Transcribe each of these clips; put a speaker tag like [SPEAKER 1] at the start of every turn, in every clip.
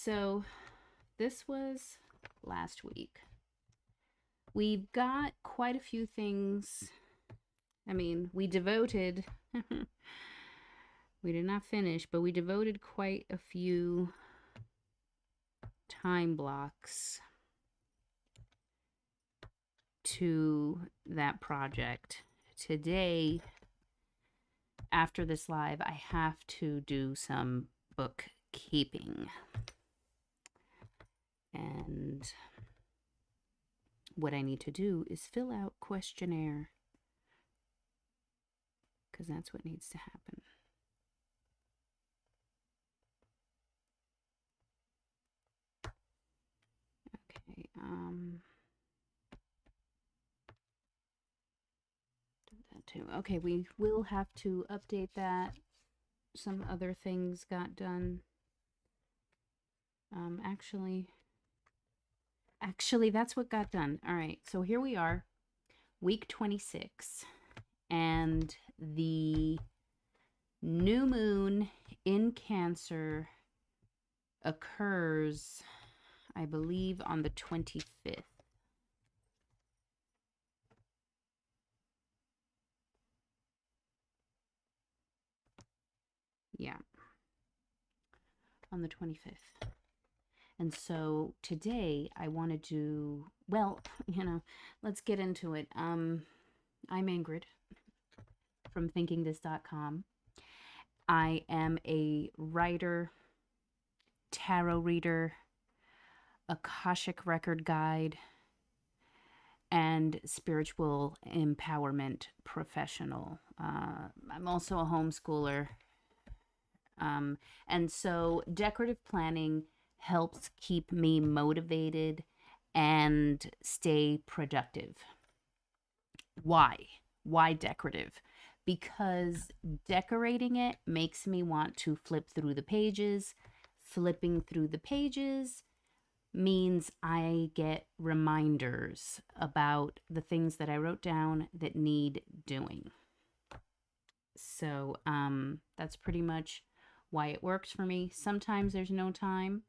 [SPEAKER 1] So this was last week. We've got quite a few things. I mean, we devoted, we did not finish, but we devoted quite a few time blocks to that project. Today, after this live, I have to do some bookkeeping. And what I need to do is fill out questionnaire, because that's what needs to happen. Okay, do that too. Okay, we will have to update that. Some other things got done. Actually, that's what got done. All right, so here we are, week 26, and the new moon in Cancer occurs, I believe, on the 25th. Yeah, on the 25th. And so today I want to do, well, let's get into it. I'm Ingrid from thinkingthis.com. I am a writer, tarot reader, Akashic record guide, and spiritual empowerment professional. I'm also a homeschooler. And so decorative planning helps keep me motivated and stay productive. Why? Why decorative? Because decorating it makes me want to flip through the pages. Flipping through the pages means I get reminders about the things that I wrote down that need doing. So that's pretty much why it works for me. Sometimes there's no time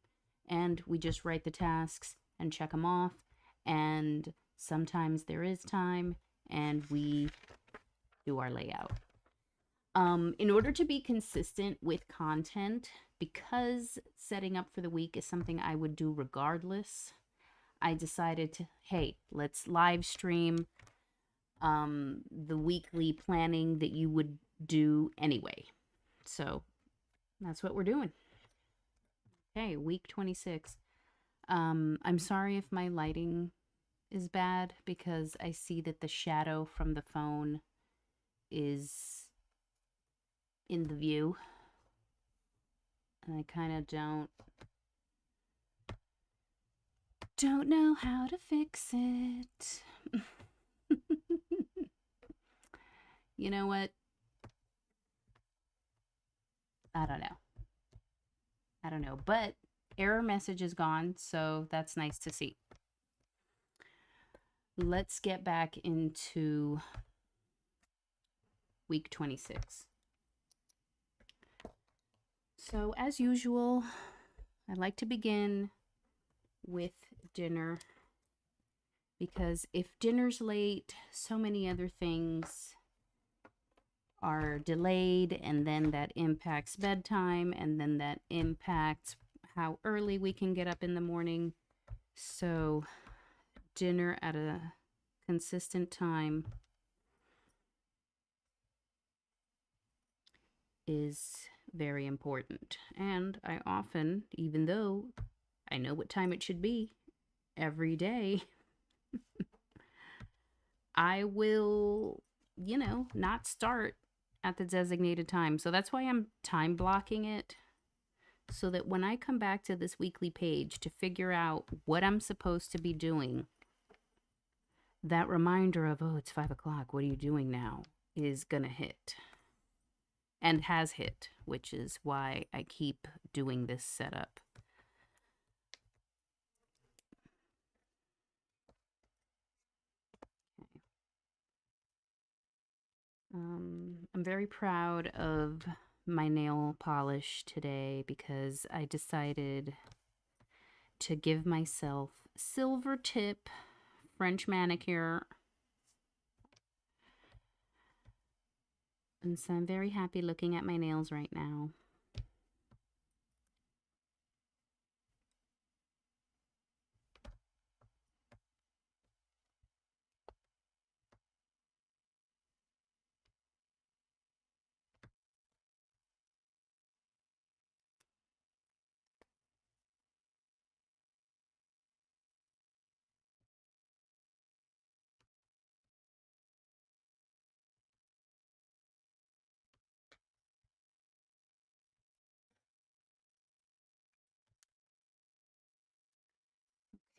[SPEAKER 1] and we just write the tasks and check them off. And sometimes there is time and we do our layout. In order to be consistent with content, because setting up for the week is something I would do regardless, I decided to, hey, let's live stream the weekly planning that you would do anyway. So that's what we're doing. Okay, week 26. I'm sorry if my lighting is bad because I see that the shadow from the phone is in the view. And I kind of don't know how to fix it. You know what? I don't know, but error message is gone, so that's nice to see. Let's get back into week 26. So as usual, I like to begin with dinner, because if dinner's late, so many other things are delayed, and then that impacts bedtime, and then that impacts how early we can get up in the morning. So dinner at a consistent time is very important. And I often, even though I know what time it should be every day, I will, not start at the designated time. So that's why I'm time blocking it, so that when I come back to this weekly page to figure out what I'm supposed to be doing, that reminder of, oh, it's 5 o'clock, what are you doing now, is gonna hit. And has hit, which is why I keep doing this setup. I'm very proud of my nail polish today because I decided to give myself silver tip French manicure. And so I'm very happy looking at my nails right now.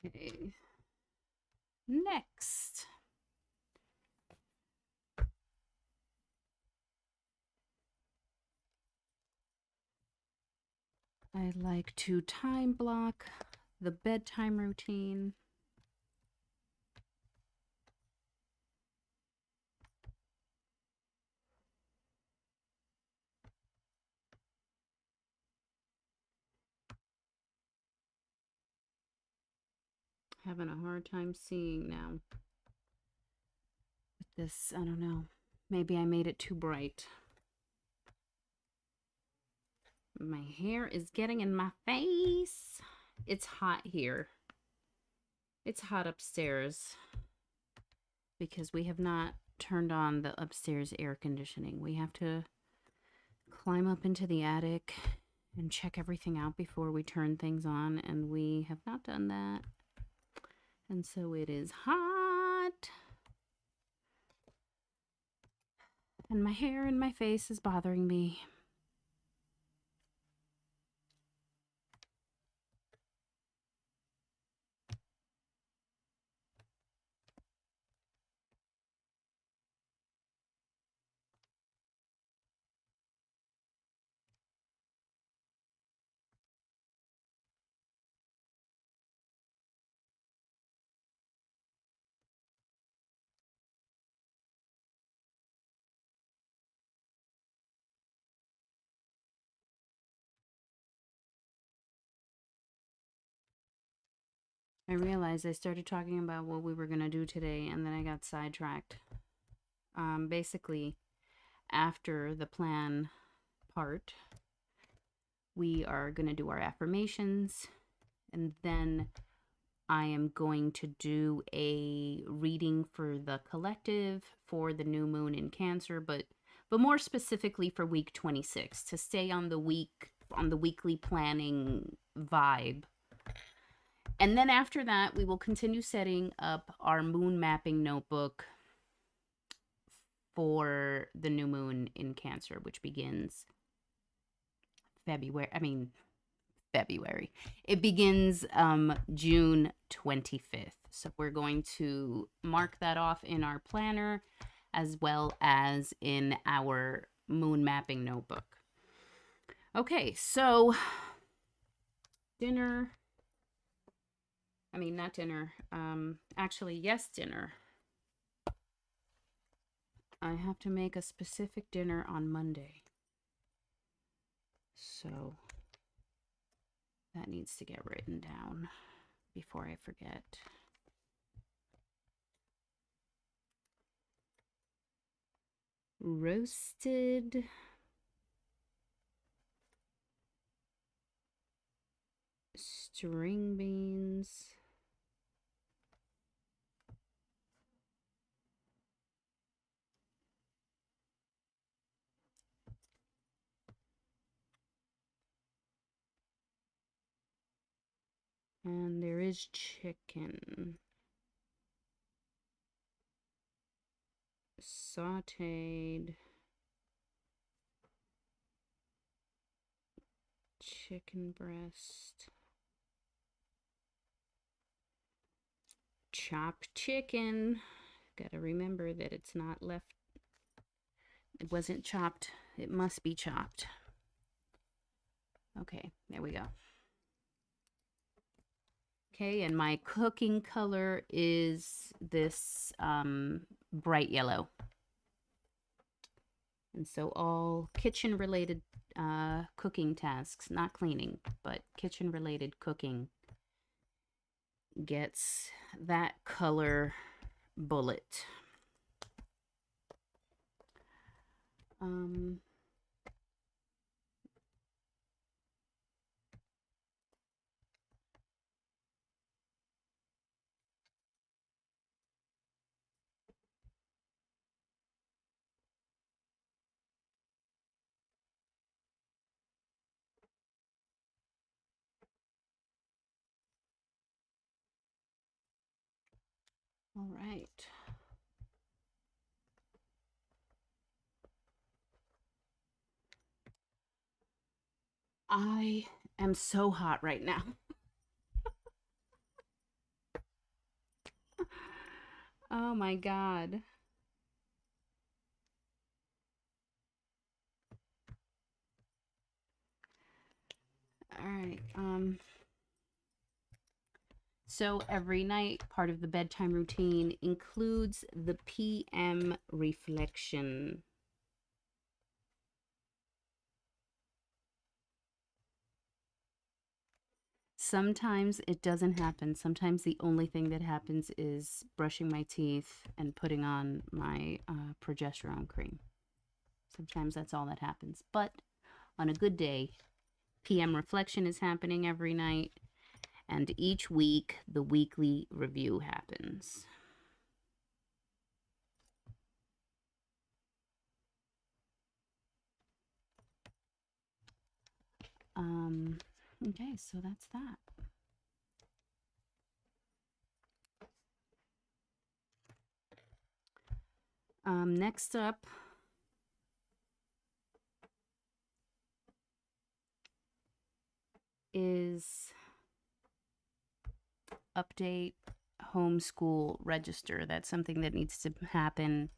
[SPEAKER 1] Okay. Next. I like to time block the bedtime routine. Having a hard time seeing now. With this, I don't know. Maybe I made it too bright. My hair is getting in my face. It's hot here. It's hot upstairs because we have not turned on the upstairs air conditioning. We have to climb up into the attic and check everything out before we turn things on, and we have not done that. And so it is hot. And my hair and my face is bothering me. I realized I started talking about what we were going to do today, and then I got sidetracked. Basically, after the plan part, we are going to do our affirmations, and then I am going to do a reading for the collective for the new moon in Cancer, but more specifically for week 26 to stay on the weekly planning vibe. And then after that, we will continue setting up our moon mapping notebook for the new moon in Cancer, which begins February. It begins June 25th. So we're going to mark that off in our planner as well as in our moon mapping notebook. Okay, so dinner. Not dinner. Actually, yes, dinner. I have to make a specific dinner on Monday. So that needs to get written down before I forget. Roasted string beans. And there is chicken. Sauteed chicken breast. Chopped chicken. Gotta remember that it's not left. It wasn't chopped. It must be chopped. Okay, there we go. Okay, and my cooking color is this bright yellow. And so all kitchen-related cooking tasks, not cleaning, but kitchen-related cooking gets that color bullet. All right. I am so hot right now. Oh my God. All right. So every night, part of the bedtime routine includes the PM reflection. Sometimes it doesn't happen. Sometimes the only thing that happens is brushing my teeth and putting on my progesterone cream. Sometimes that's all that happens. But on a good day, PM reflection is happening every night. And each week, the weekly review happens. Okay, so that's that. Next up is update homeschool register. That's something that needs to happen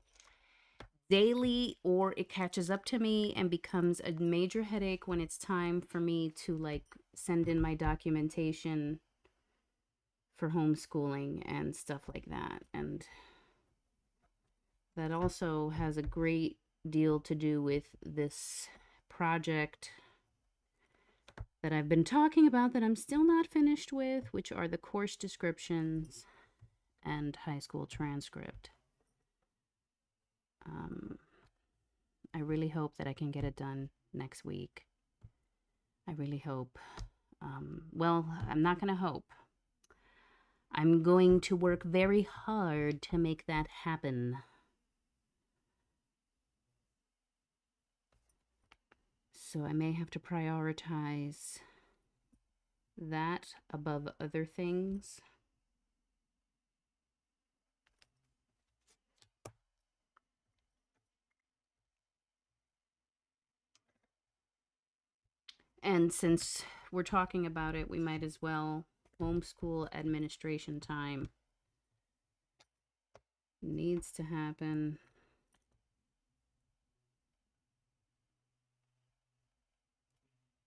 [SPEAKER 1] daily, or it catches up to me and becomes a major headache when it's time for me to like send in my documentation for homeschooling and stuff like that. And that also has a great deal to do with this project that I've been talking about that I'm still not finished with, which are the course descriptions and high school transcript. I really hope that I can get it done next week. I really hope. Well, I'm not going to hope. I'm going to work very hard to make that happen. So I may have to prioritize that above other things. And since we're talking about it, we might as well. Homeschool administration time needs to happen.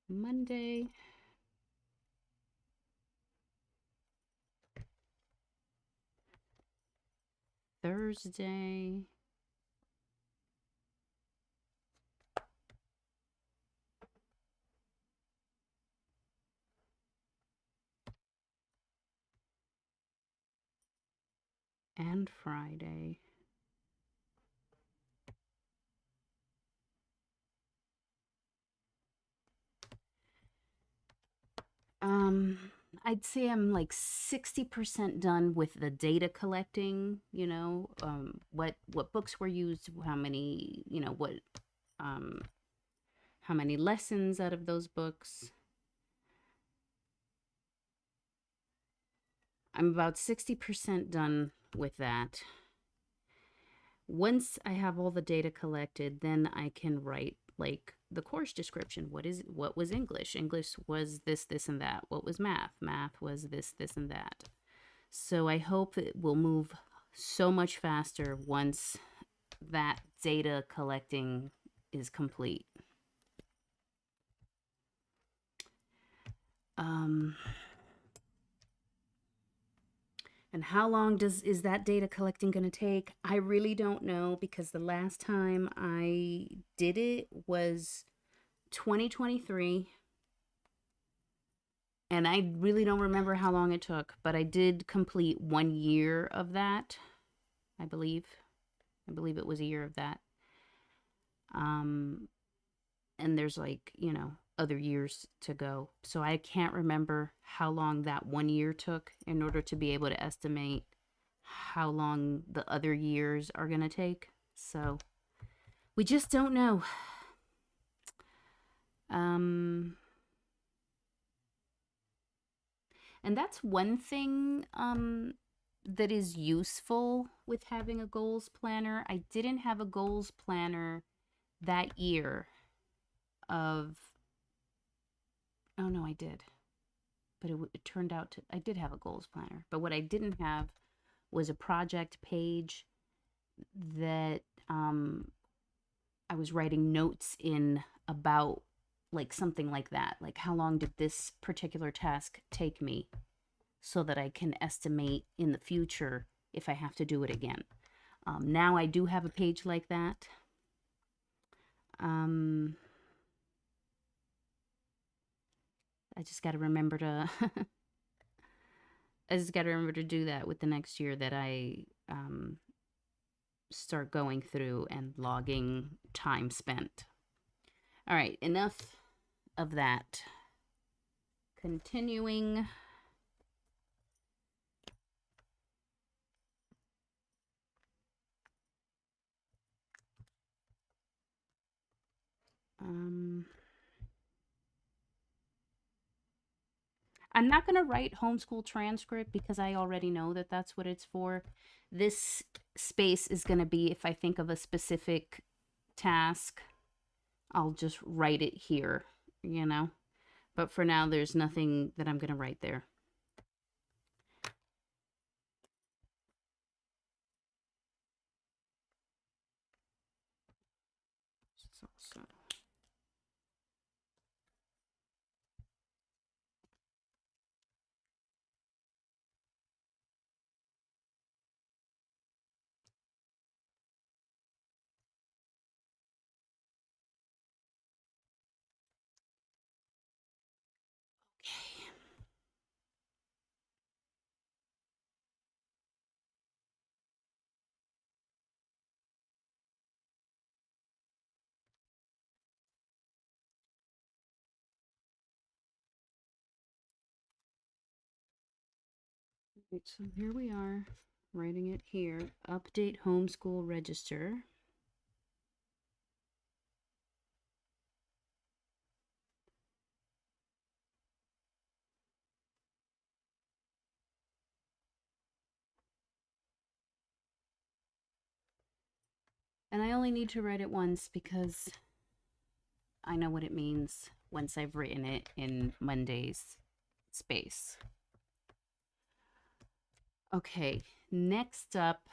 [SPEAKER 1] Monday, Thursday, and Friday. I'd say I'm like 60% done with the data collecting, you know, what books were used, how many, you know, how many lessons out of those books. I'm about 60% done with that. Once I have all the data collected, then I can write like the course description. What was English? English was this, this, and that. What was math? Math was this, this, and that. So I hope it will move so much faster once that data collecting is complete. And how long is that data collecting going to take? I really don't know, because the last time I did it was 2023, And I really don't remember how long it took, but I did complete 1 year of that, I believe. I believe it was a year of that. Um, and there's like, other years to go. So I can't remember how long that 1 year took in order to be able to estimate how long the other years are going to take. So we just don't know. Um, and that's one thing that is useful with having a goals planner. I didn't have a goals planner that year of, oh no, I did. But it turned out I did have a goals planner. But what I didn't have was a project page that I was writing notes in about, like something like that. Like, how long did this particular task take me so that I can estimate in the future if I have to do it again. Now I do have a page like that. I just got to remember to I just got to remember to do that with the next year that I start going through and logging time spent. All right, enough of that. Continuing. I'm not going to write homeschool transcript because I already know that that's what it's for. This space is going to be if I think of a specific task, I'll just write it here, you know? But for now, there's nothing that I'm going to write there. So. Right, so here we are, writing it here. Update homeschool register. And I only need to write it once because I know what it means once I've written it in Monday's space. Okay, next up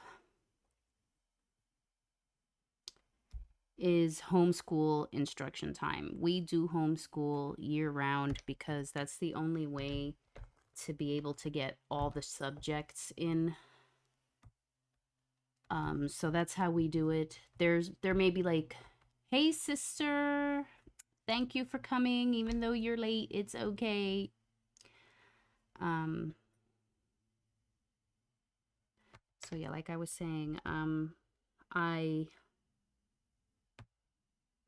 [SPEAKER 1] is homeschool instruction time. We do homeschool year round because that's the only way to be able to get all the subjects in. So that's how we do it. There may be like, hey sister, thank you for coming, even though you're late, it's okay. So yeah, like I was saying, I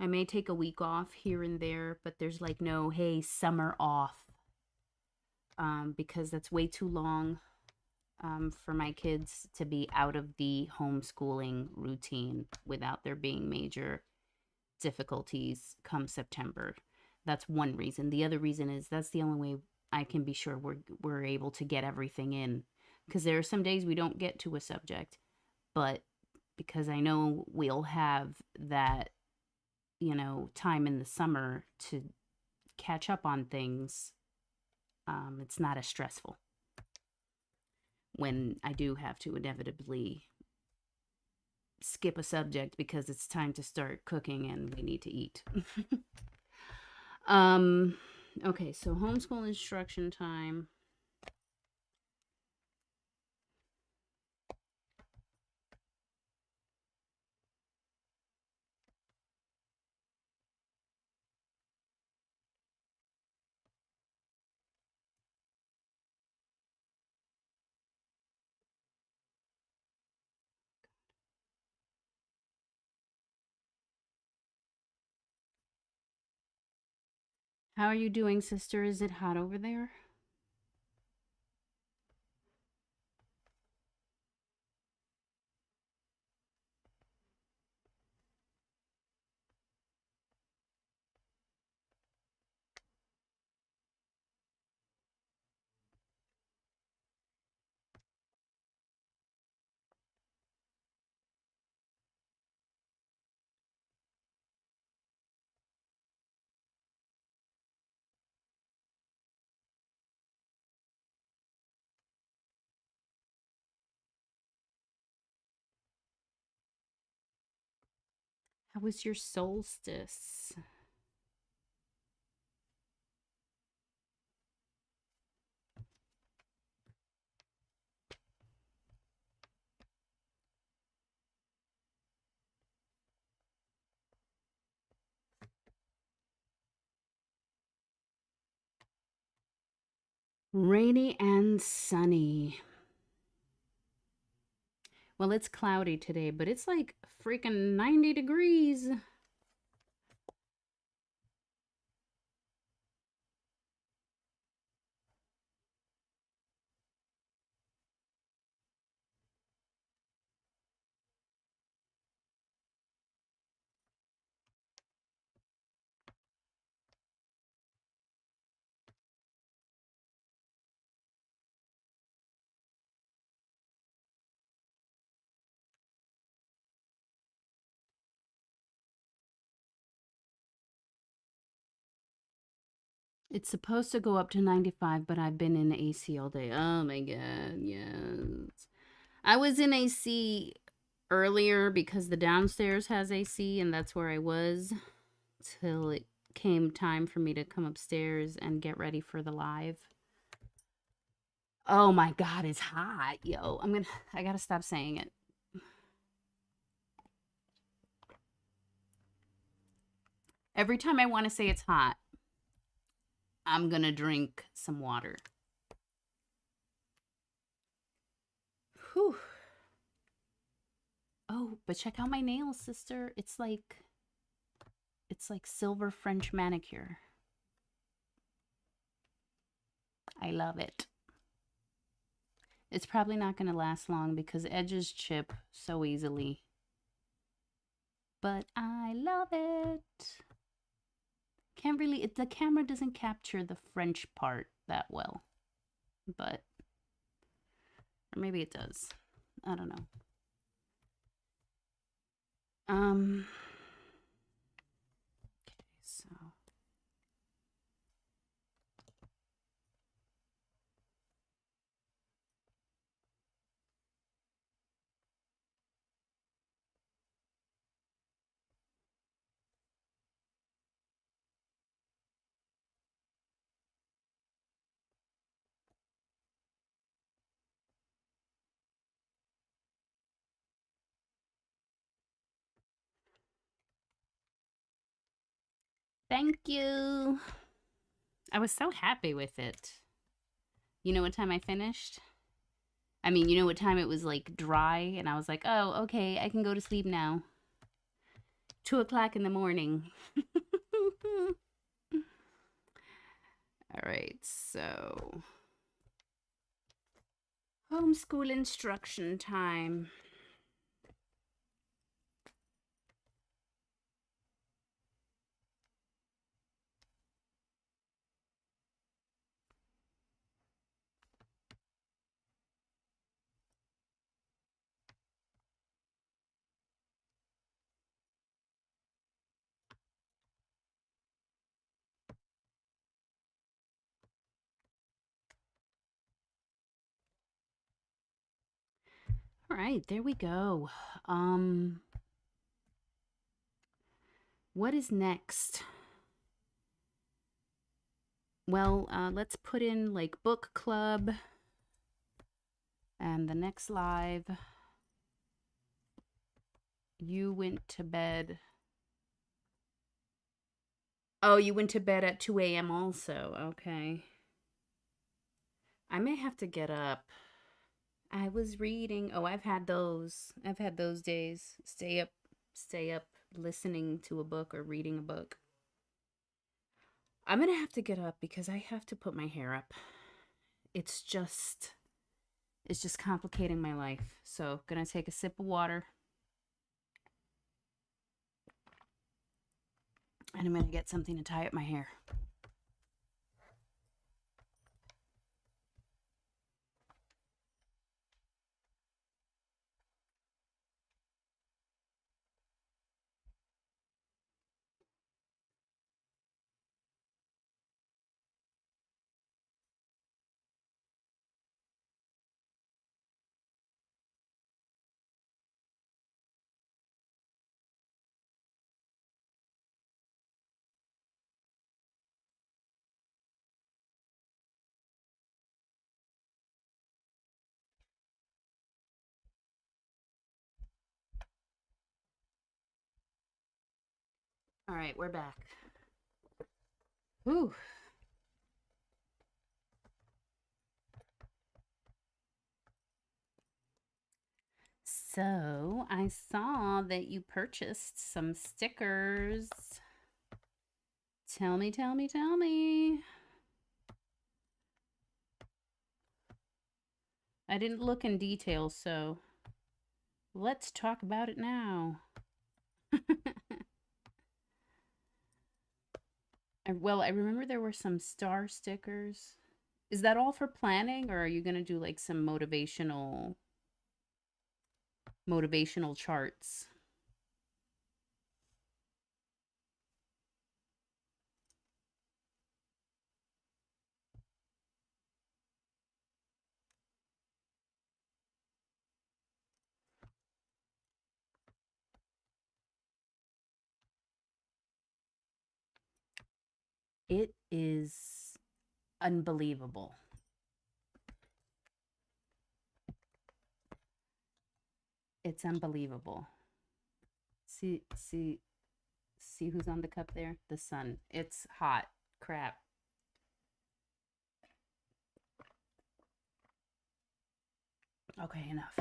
[SPEAKER 1] may take a week off here and there, but there's like no, hey, summer off, because that's way too long for my kids to be out of the homeschooling routine without there being major difficulties come September. That's one reason. The other reason is that's the only way I can be sure we're able to get everything in, because there are some days we don't get to a subject, but because I know we'll have that, time in the summer to catch up on things, it's not as stressful when I do have to inevitably skip a subject because it's time to start cooking and we need to eat. Okay, so homeschool instruction time. How are you doing, sister? Is it hot over there? How was your solstice? Rainy and sunny. Well, it's cloudy today, but it's like freaking 90 degrees. It's supposed to go up to 95, but I've been in AC all day. Oh my god, yes. I was in AC earlier because the downstairs has AC and that's where I was till it came time for me to come upstairs and get ready for the live. Oh my god, it's hot, yo. I gotta stop saying it. Every time I want to say it's hot, I'm gonna drink some water. Whew. Oh, but check out my nails, sister. It's like silver French manicure. I love it. It's probably not going to last long because edges chip so easily. But I love it. Can't really, the camera doesn't capture the French part that well. But, or maybe it does. I don't know. Okay, so. Thank you. I was so happy with it. You know what time I finished? I mean, you know what time it was like dry, and I was like, oh, okay, I can go to sleep now. 2 o'clock in the morning. All right, so homeschool instruction time. All right, there we go. What is next? Well, let's put in like book club and the next live. You went to bed. Oh, you went to bed at 2 a.m. also. Okay. I may have to get up. I was reading. Oh, I've had those. I've had those days. Stay up listening to a book or reading a book. I'm going to have to get up because I have to put my hair up. It's just complicating my life. So, going to take a sip of water. And I'm going to get something to tie up my hair. All right, we're back. Whew. So, I saw that you purchased some stickers. Tell me, tell me, tell me. I didn't look in detail, so let's talk about it now. Well, I remember there were some star stickers. Is that all for planning, or are you going to do like some motivational charts? It is unbelievable. It's unbelievable. See who's on the cup there? The sun. It's hot. Crap. Okay, enough.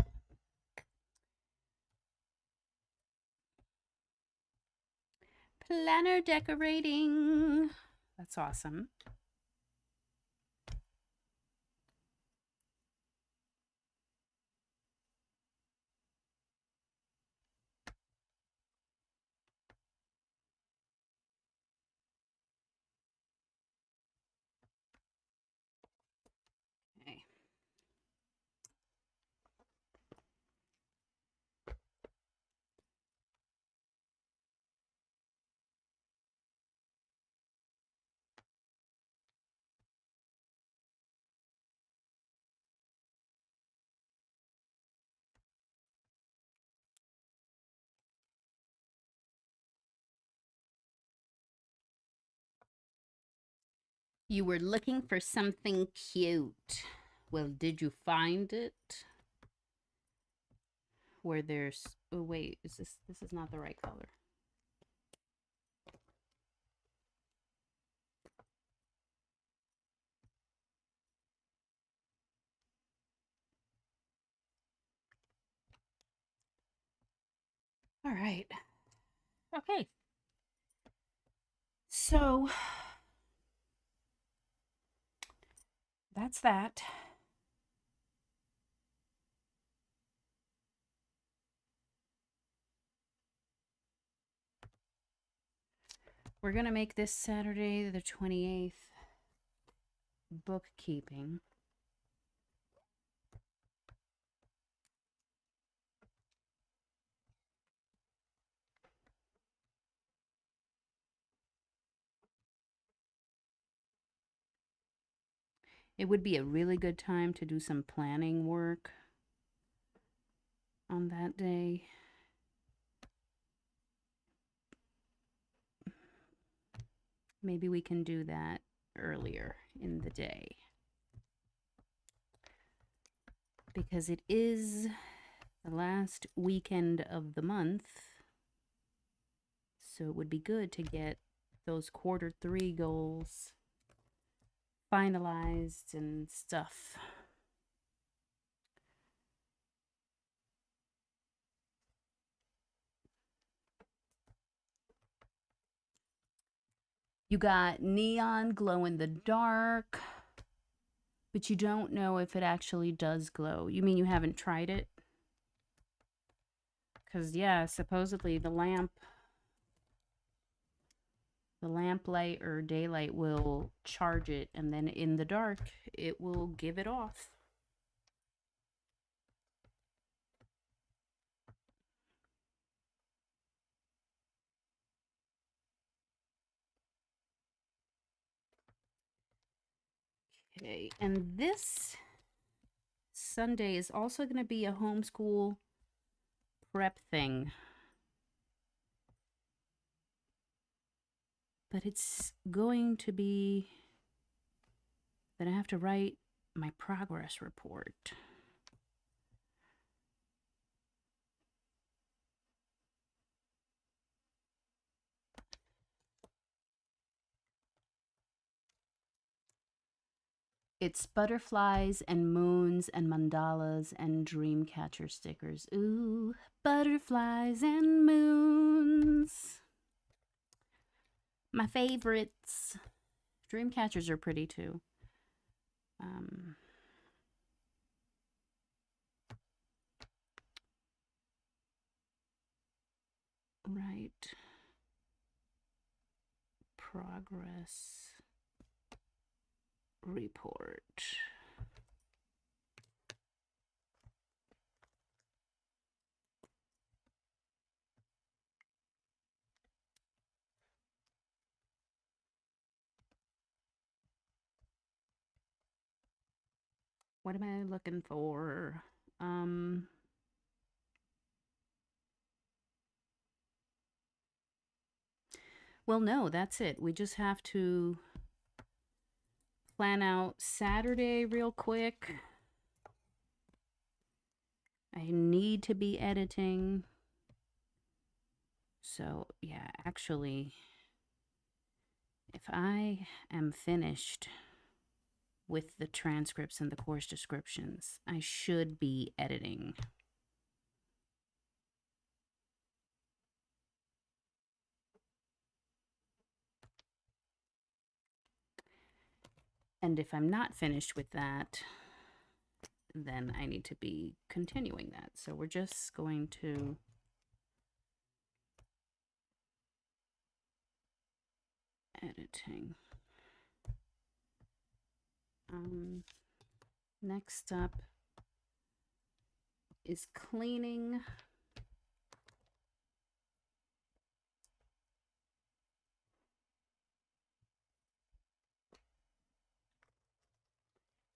[SPEAKER 1] Planner decorating. That's awesome. Okay. You were looking for something cute. Well, did you find it? Where there's, oh wait, this is not the right color. All right. Okay. So that's that. We're going to make this Saturday, the 28th, bookkeeping. It would be a really good time to do some planning work on that day. Maybe we can do that earlier in the day. Because it is the last weekend of the month. So it would be good to get those Q3 goals finalized and stuff. You got neon glow in the dark, but you don't know if it actually does glow. You mean you haven't tried it? Because, yeah, supposedly the lamp light or daylight will charge it, and then in the dark, it will give it off. Okay, and this Sunday is also going to be a homeschool prep thing. But it's going to be that I have to write my progress report. It's butterflies and moons and mandalas and dream catcher stickers. Ooh, butterflies and moons. My favorites. Dream catchers are pretty too. Right. Progress report. What am I looking for? Well, no, that's it. We just have to plan out Saturday real quick. I need to be editing. So, yeah, actually, if I am finished with the transcripts and the course descriptions, I should be editing. And if I'm not finished with that, then I need to be continuing that. So we're just going to editing. Next up is cleaning.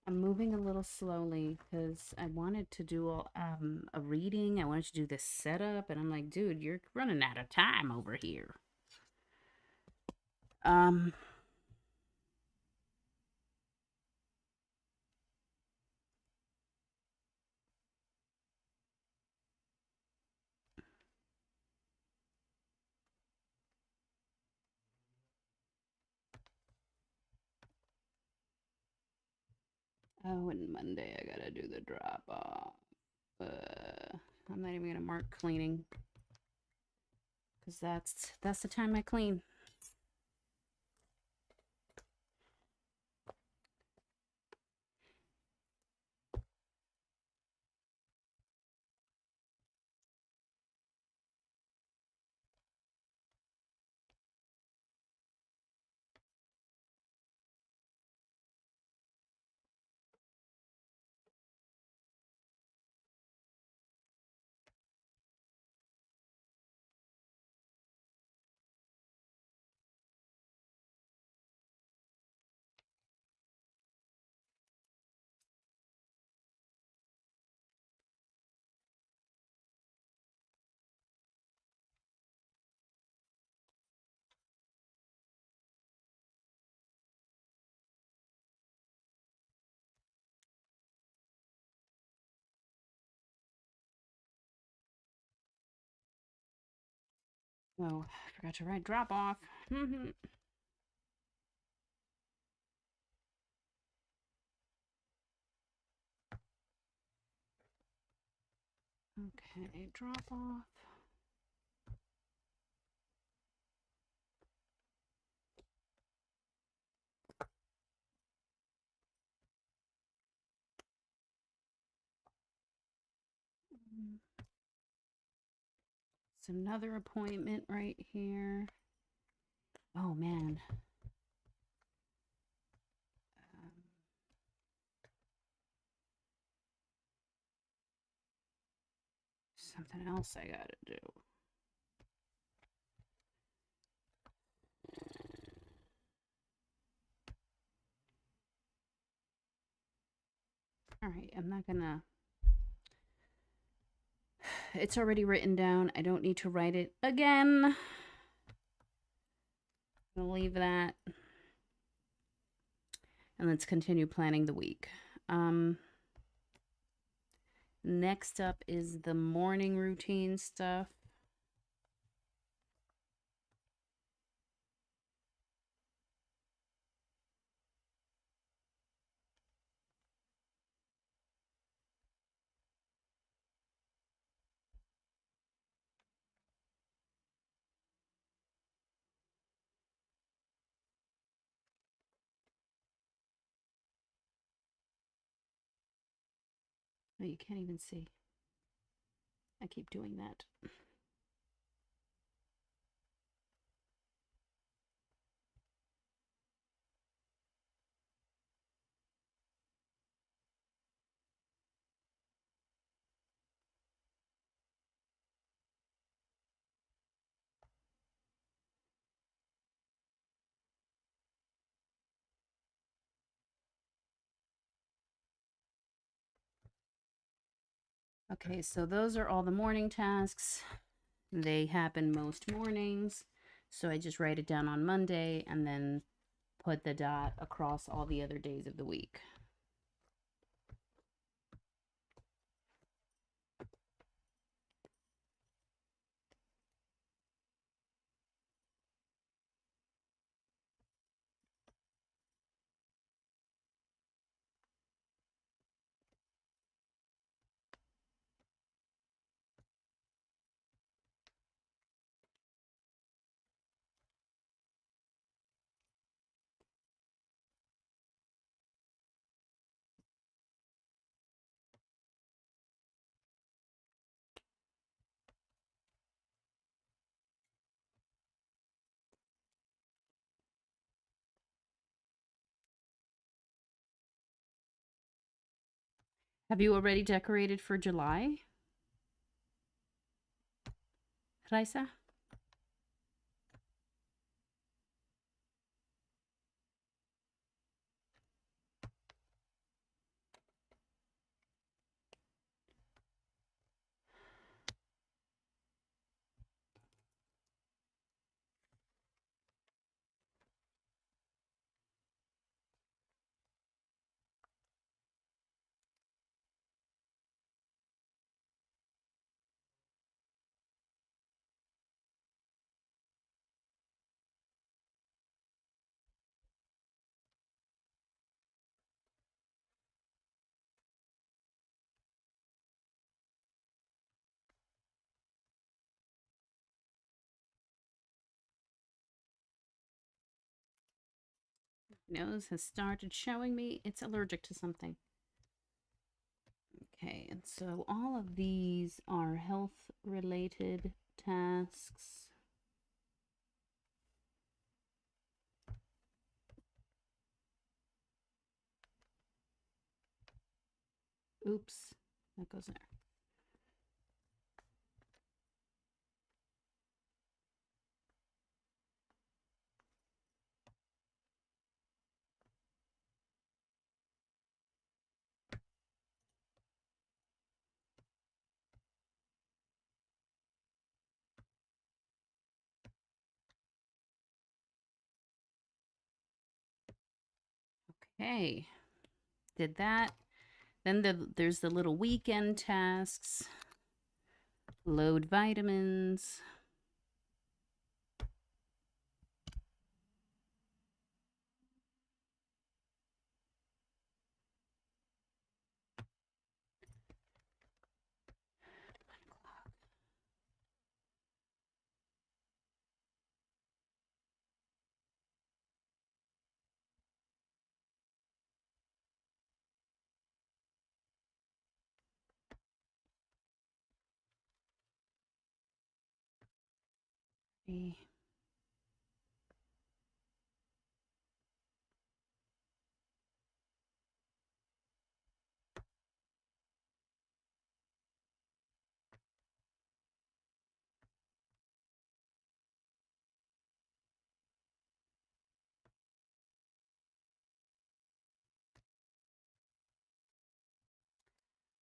[SPEAKER 1] I'm moving a little slowly because I wanted to do a reading. I wanted to do this setup, and I'm like, dude, you're running out of time over here. Oh, and Monday I gotta do the drop off. I'm not even gonna mark cleaning because that's the time I clean. Oh, I forgot to write drop off. Okay, drop off. It's another appointment right here. Oh, man. Something else I gotta do. All right, I'm not gonna... It's already written down. I don't need to write it again. I'll leave that. And let's continue planning the week. Next up is the morning routine stuff. Oh, you can't even see. I keep doing that. Okay, so those are all the morning tasks. They happen most mornings. So I just write it down on Monday and then put the dot across all the other days of the week. Have you already decorated for July, Raisa? Nose has started showing me it's allergic to something. Okay, and so all of these are health related tasks. Oops, that goes there. Okay, did that. Then there's the little weekend tasks. Load vitamins. Eh.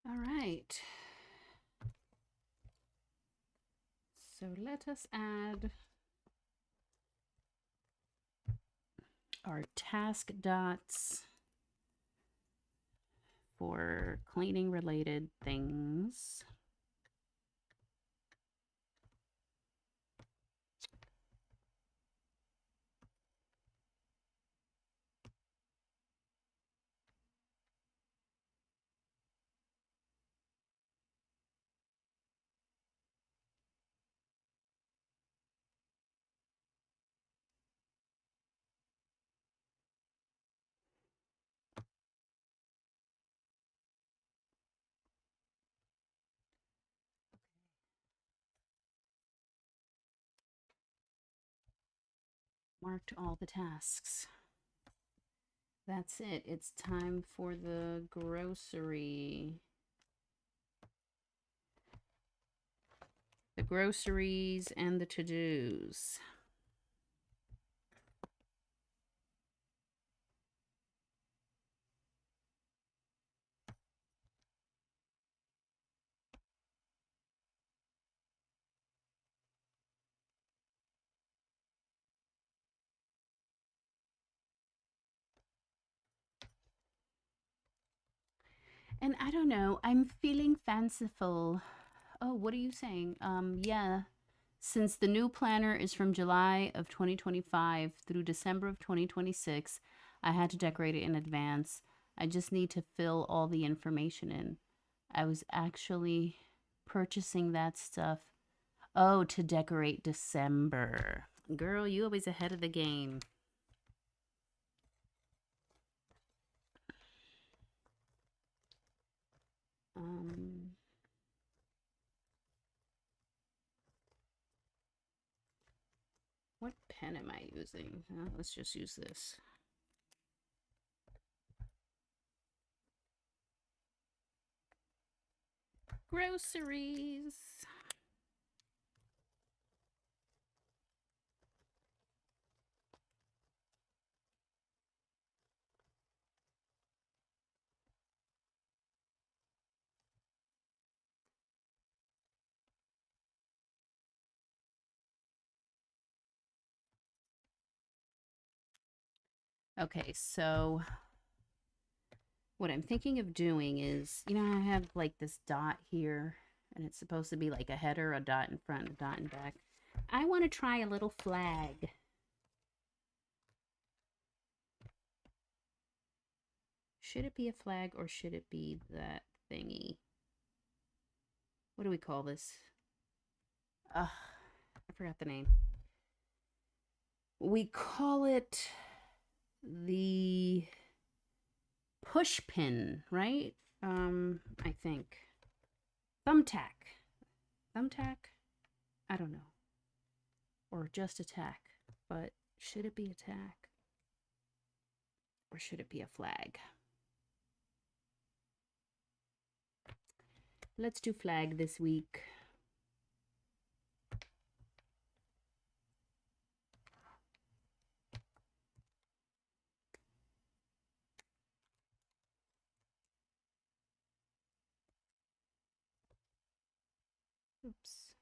[SPEAKER 1] All right. So let us add our task dots for cleaning related things. Marked all the tasks. That's it. It's time for the grocery. The groceries and the to-dos. And I don't know, I'm feeling fanciful. Oh, what are you saying? Yeah. Since the new planner is from July of 2025 through December of 2026, I had to decorate it in advance. I just need to fill all the information in. I was actually purchasing that stuff. Oh, to decorate December. Girl, you always ahead of the game. Um, what pen am I using? Let's just use this. Groceries. Okay, so what I'm thinking of doing is, you know, I have like this dot here, and it's supposed to be like a header, a dot in front, a dot in back. I want to try a little flag. Should it be a flag or should it be that thingy? What do we call this? I forgot the name. We call it the push pin, right? I think. Thumbtack. Thumbtack? I don't know. Or just a tack. But should it be a tack? Or should it be a flag? Let's do flag this week. Oops.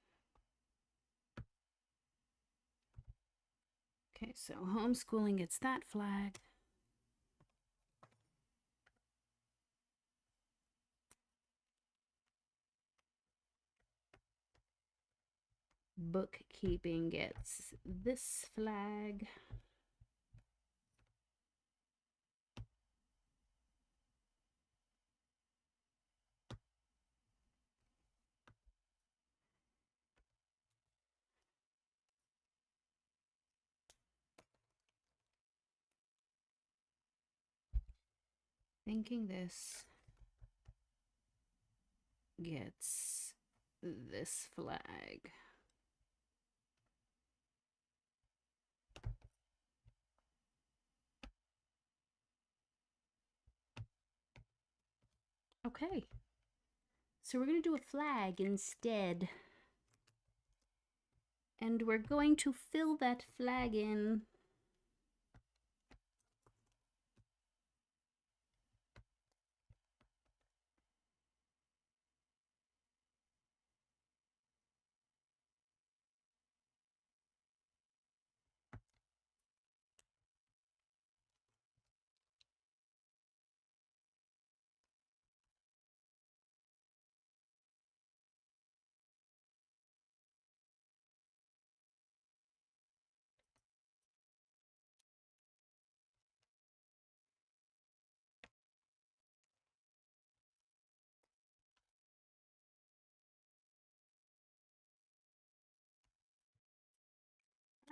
[SPEAKER 1] Okay, so homeschooling gets that flag. Bookkeeping gets this flag. Thinking this gets this flag. Okay. So we're going to do a flag instead. And we're going to fill that flag in.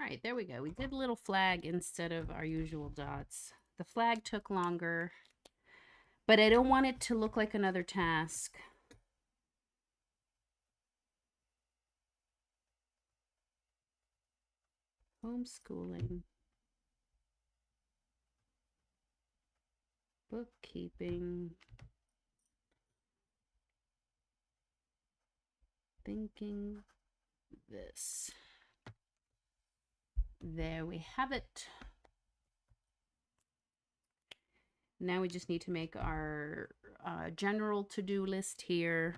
[SPEAKER 1] All right, there we go. We did a little flag instead of our usual dots. The flag took longer, but I don't want it to look like another task. Homeschooling. Bookkeeping. Thinking this. There we have it. Now we just need to make our general to-do list here.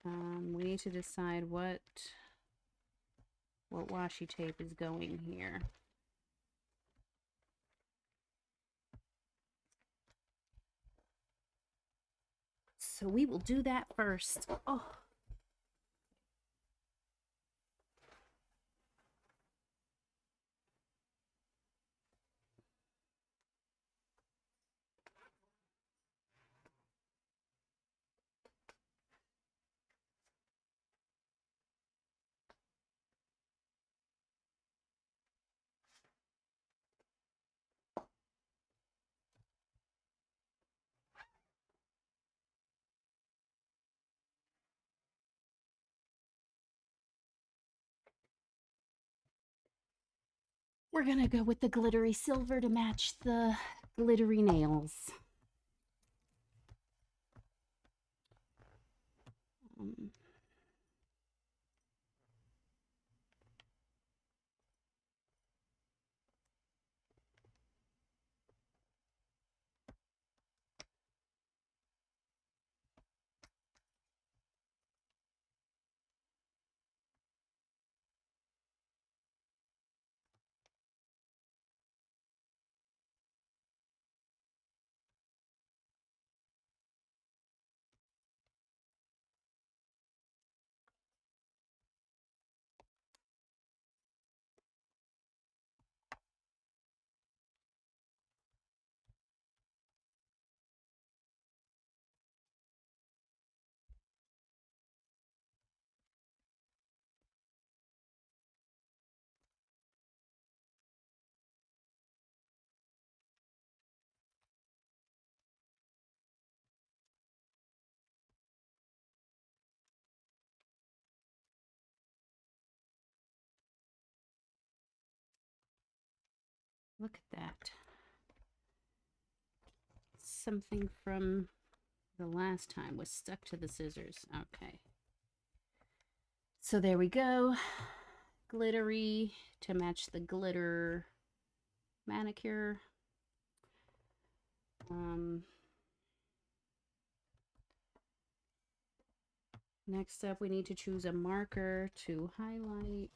[SPEAKER 1] We need to decide what washi tape is going here. So we will do that first. Oh. We're gonna go with the glittery silver to match the glittery nails. Look at that. Something from the last time was stuck to the scissors. Okay. So there we go. Glittery to match the glitter manicure. Next up, we need to choose a marker to highlight.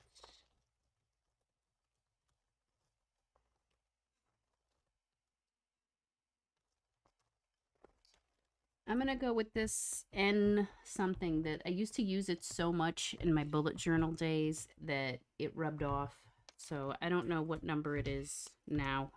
[SPEAKER 1] I'm going to go with this N something that I used to use it so much in my bullet journal days that it rubbed off. So I don't know what number it is now.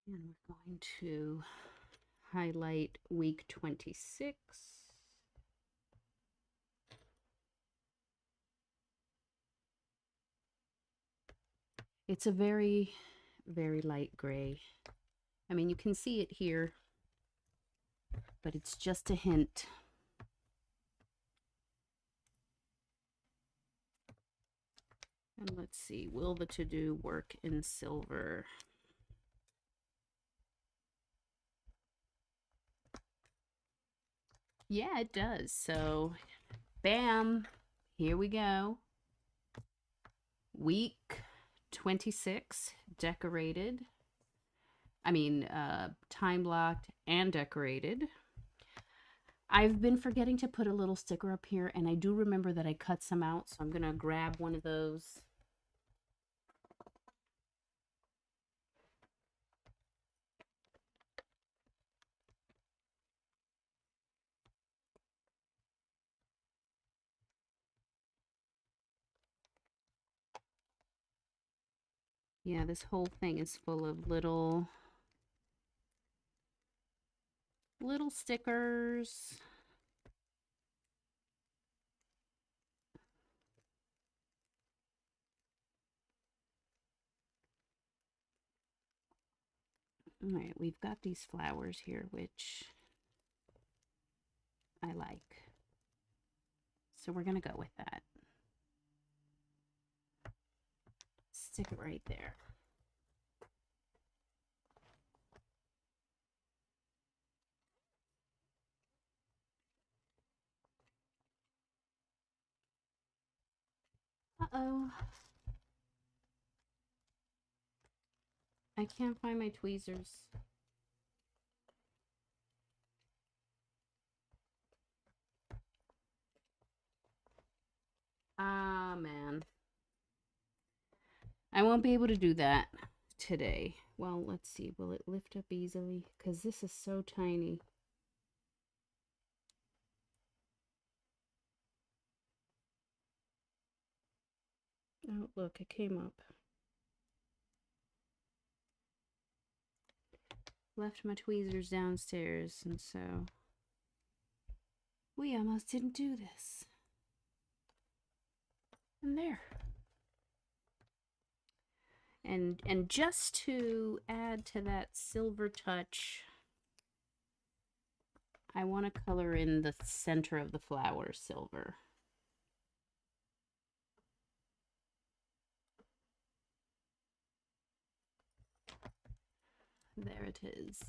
[SPEAKER 1] And we're going to highlight week 26. It's a very, very light gray. I mean, you can see it here, but it's just a hint. And let's see, will the to-do work in silver? Yeah, it does. So, bam, here we go. Week 26, decorated. I mean, time blocked and decorated. I've been forgetting to put a little sticker up here, and I do remember that I cut some out, so I'm going to grab one of those. Yeah, this whole thing is full of little stickers. All right, we've got these flowers here, which I like. So we're going to go with that. Stick it right there. Uh-oh. I can't find my tweezers. Ah, man. I won't be able to do that today. Well, let's see. Will it lift up easily? Because this is so tiny. Oh, look, it came up. Left my tweezers downstairs, and so we almost didn't do this. And there. And just to add to that silver touch, I want to color in the center of the flower silver. There it is.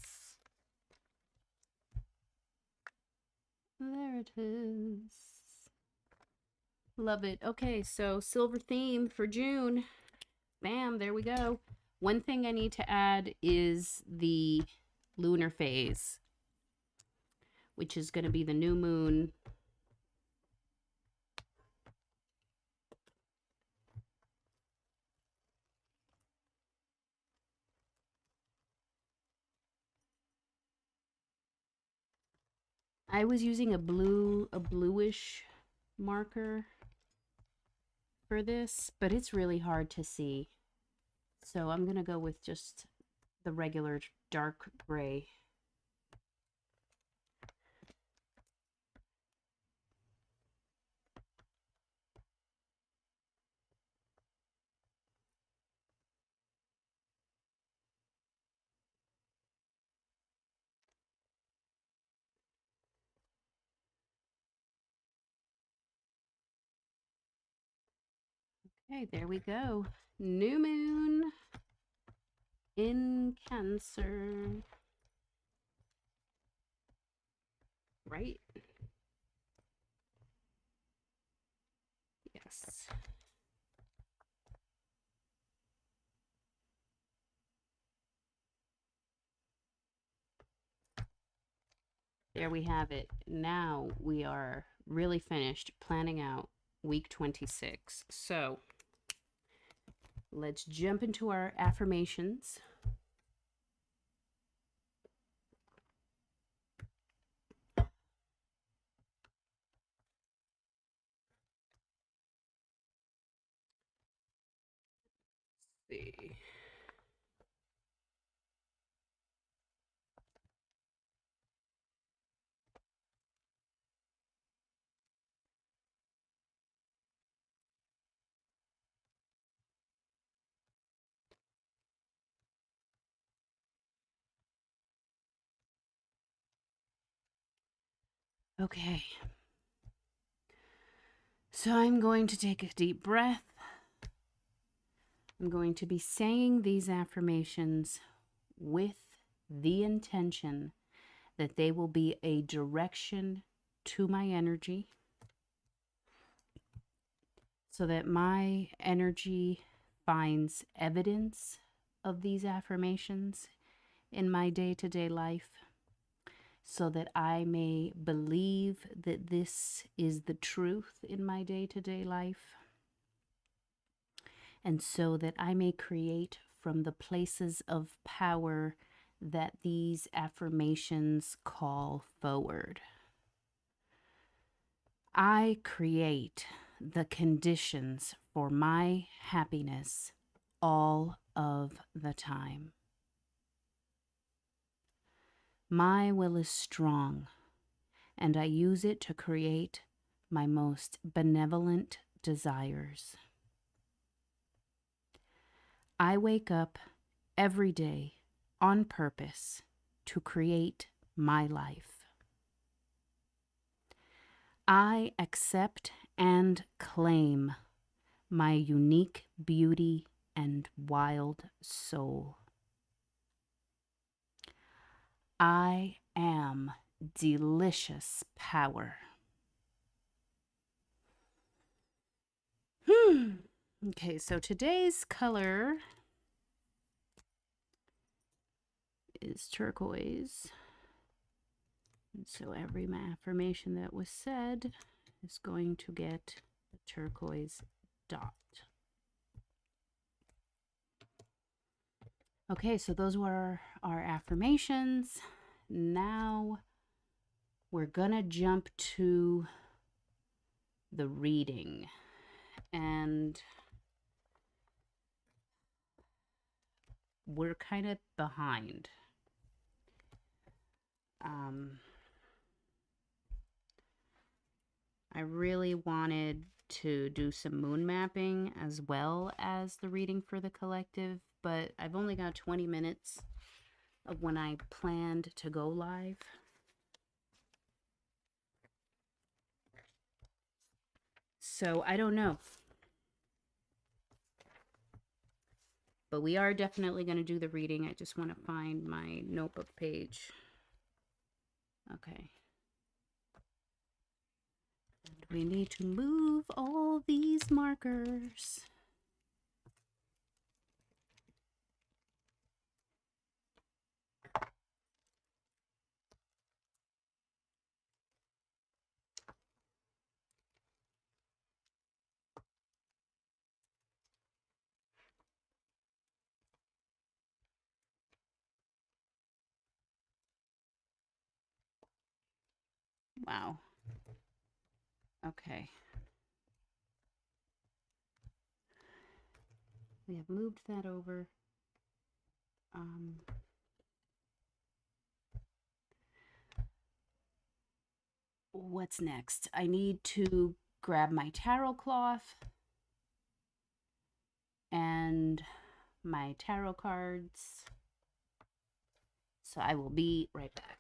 [SPEAKER 1] There it is. Love it. Okay, so silver theme for June. Bam, there we go. One thing I need to add is the lunar phase, which is going to be the new moon. I was using a bluish marker for this, but it's really hard to see. So I'm going to go with just the regular dark gray. Okay, there we go. New moon in Cancer. Right? Yes. There we have it. Now we are really finished planning out week 26. So let's jump into our affirmations. Let's see. Okay. So I'm going to take a deep breath. I'm going to be saying these affirmations with the intention that they will be a direction to my energy so that my energy finds evidence of these affirmations in my day-to-day life, so that I may believe that this is the truth in my day-to-day life, and so that I may create from the places of power that these affirmations call forward. I create the conditions for my happiness all of the time. My will is strong, and I use it to create my most benevolent desires. I wake up every day on purpose to create my life. I accept and claim my unique beauty and wild soul. I am delicious power. Okay, so today's color is turquoise. And so every affirmation that was said is going to get a turquoise dot. Okay, so those were our affirmations. Now we're gonna jump to the reading. And we're kind of behind. I really wanted to do some moon mapping as well as the reading for the collective, but I've only got 20 minutes of when I planned to go live. So I don't know. But we are definitely going to do the reading. I just want to find my notebook page. Okay. And we need to move all these markers. Wow. Okay. We have moved that over. What's next? I need to grab my tarot cloth and my tarot cards. So I will be right back.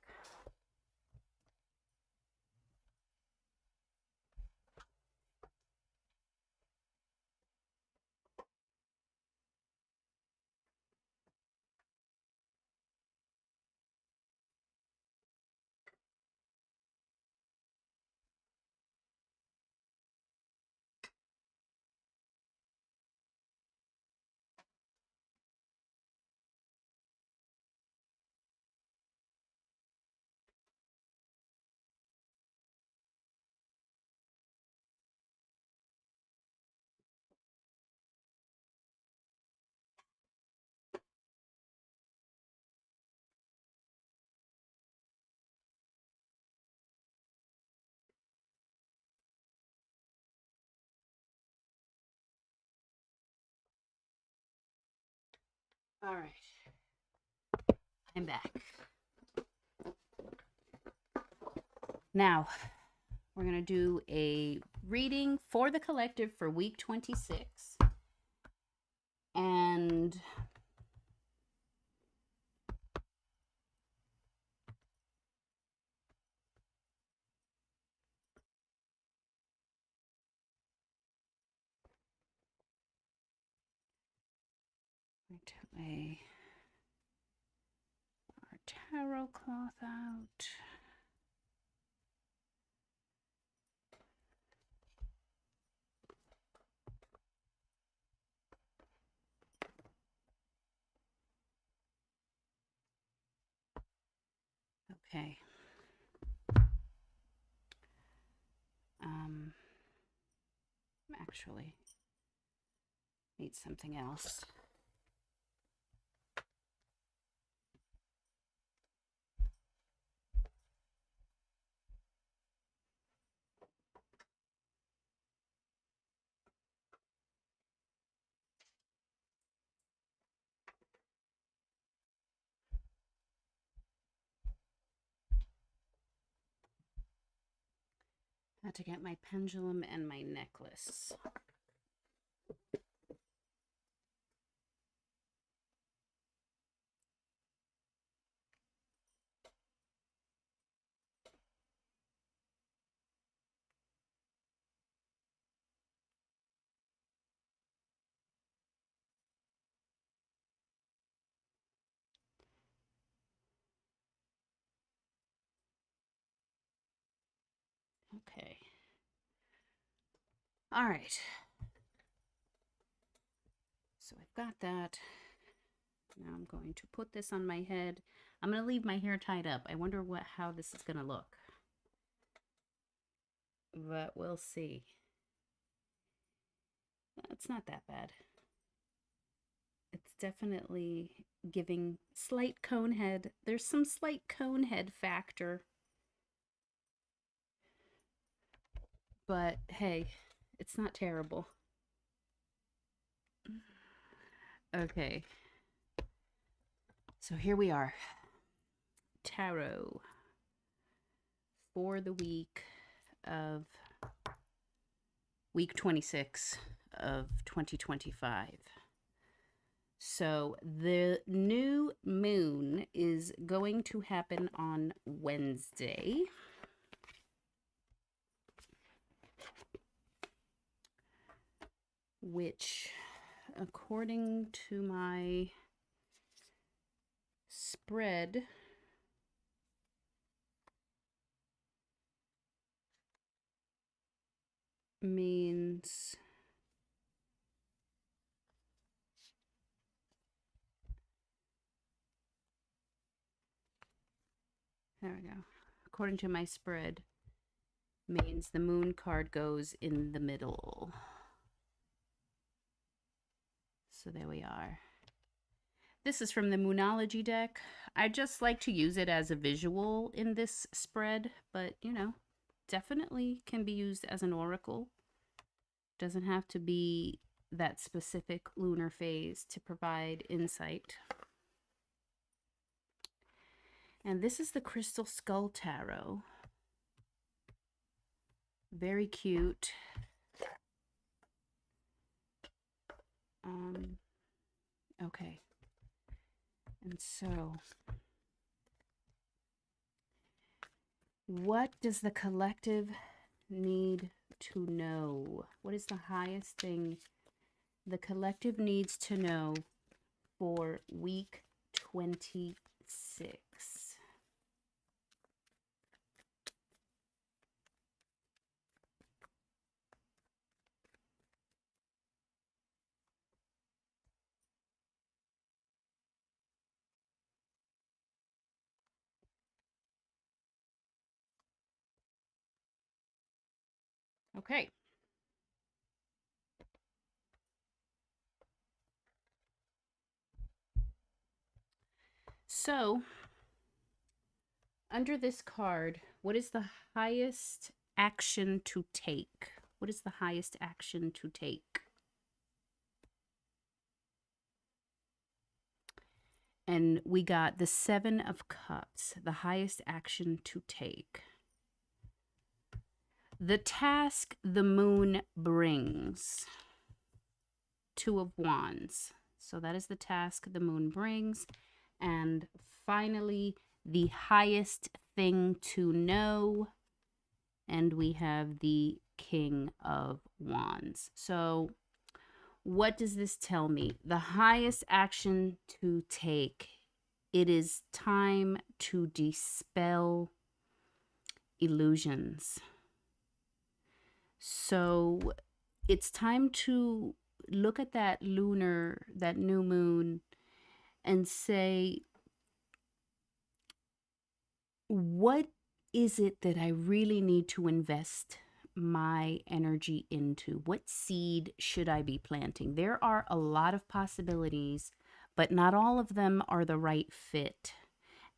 [SPEAKER 1] All right. I'm back. Now, we're going to do a reading for the collective for week 26. And to lay our tarot cloth out. Okay. Actually, need something else. Had to get my pendulum and my necklace. Okay. All right. So I've got that. Now I'm going to put this on my head. I'm going to leave my hair tied up. I wonder how this is going to look. But we'll see. It's not that bad. It's definitely giving slight cone head. There's some slight cone head factor. But hey, it's not terrible. Okay. So here we are. Tarot for the week 26 of 2025. So the new moon is going to happen on Wednesday. Which, according to my spread, means there we go. According to my spread, means the moon card goes in the middle. So there we are. This is from the Moonology deck. I just like to use it as a visual in this spread, but you know, definitely can be used as an oracle. Doesn't have to be that specific lunar phase to provide insight. And this is the Crystal Skull Tarot. Very cute. Okay. And so, what does the collective need to know? What is the highest thing the collective needs to know for week 26? Okay. So, under this card, what is the highest action to take? What is the highest action to take? And we got the 7 of Cups, the highest action to take. The task the moon brings. 2 of Wands. So that is the task the moon brings. And finally, the highest thing to know. And we have the King of Wands. So what does this tell me? The highest action to take. It is time to dispel illusions. So it's time to look at that lunar, that new moon, and say, what is it that I really need to invest my energy into? What seed should I be planting? There are a lot of possibilities, but not all of them are the right fit.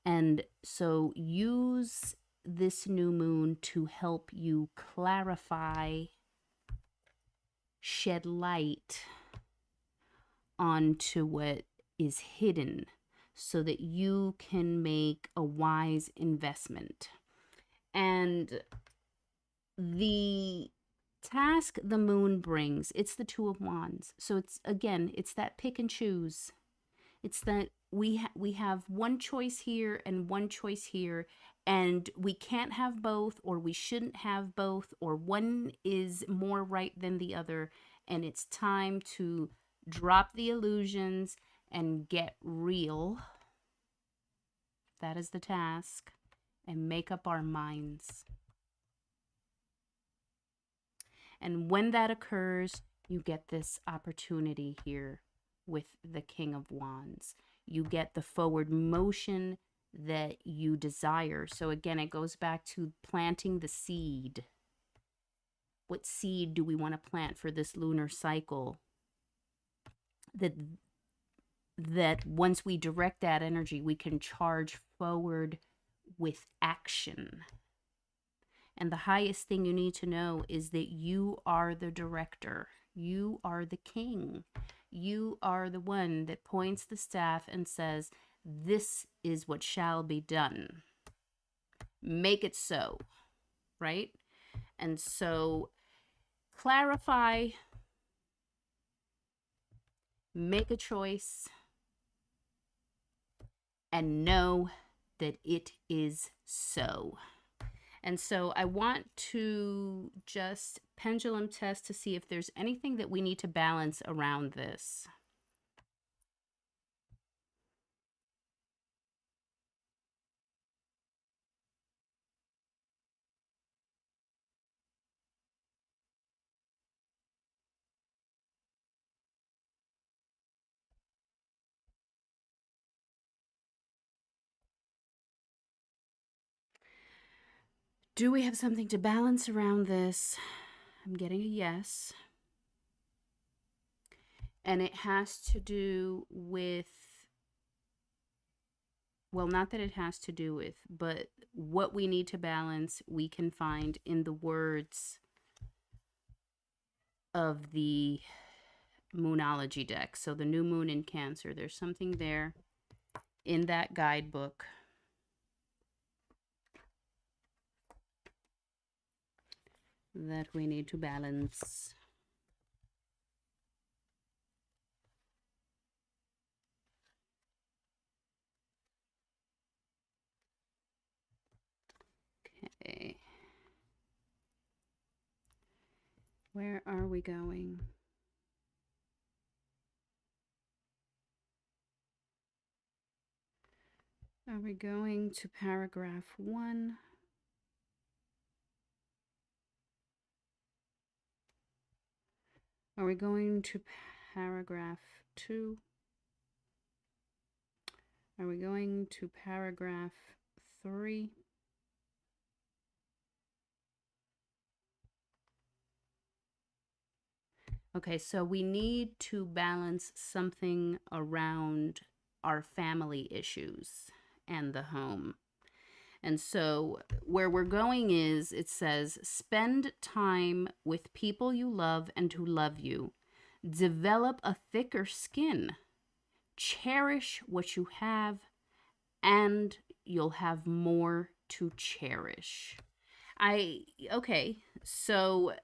[SPEAKER 1] And so use this new moon to help you clarify, shed light onto what is hidden so that you can make a wise investment. And the task the moon brings, it's the Two of Wands. So it's, again, it's that pick and choose. It's that we have one choice here and one choice here, and we can't have both, or we shouldn't have both, or one is more right than the other. And it's time to drop the illusions and get real. That is the task. And make up our minds. And when that occurs, you get this opportunity here with the King of Wands. You get the forward motion that you desire. So again, it goes back to planting the seed. What seed do we want to plant for this lunar cycle? That once we direct that energy, we can charge forward with action. And the highest thing you need to know is that you are the director. You are the king. You are the one that points the staff and says, this is what shall be done. Make it so, right? And so clarify, make a choice, and know that it is so. And so I want to just pendulum test to see if there's anything that we need to balance around this. Do we have something to balance around this? I'm getting a yes. And it has to do with, well, not that it has to do with, but what we need to balance, we can find in the words of the Moonology deck. So the new moon in Cancer, there's something there in that guidebook that we need to balance. Okay. Where are we going? Are we going to paragraph 1? Are we going to paragraph 2? Are we going to paragraph 3? Okay, so we need to balance something around our family issues and the home. And so where we're going is, it says, spend time with people you love and who love you. Develop a thicker skin. Cherish what you have, and you'll have more to cherish. Okay, so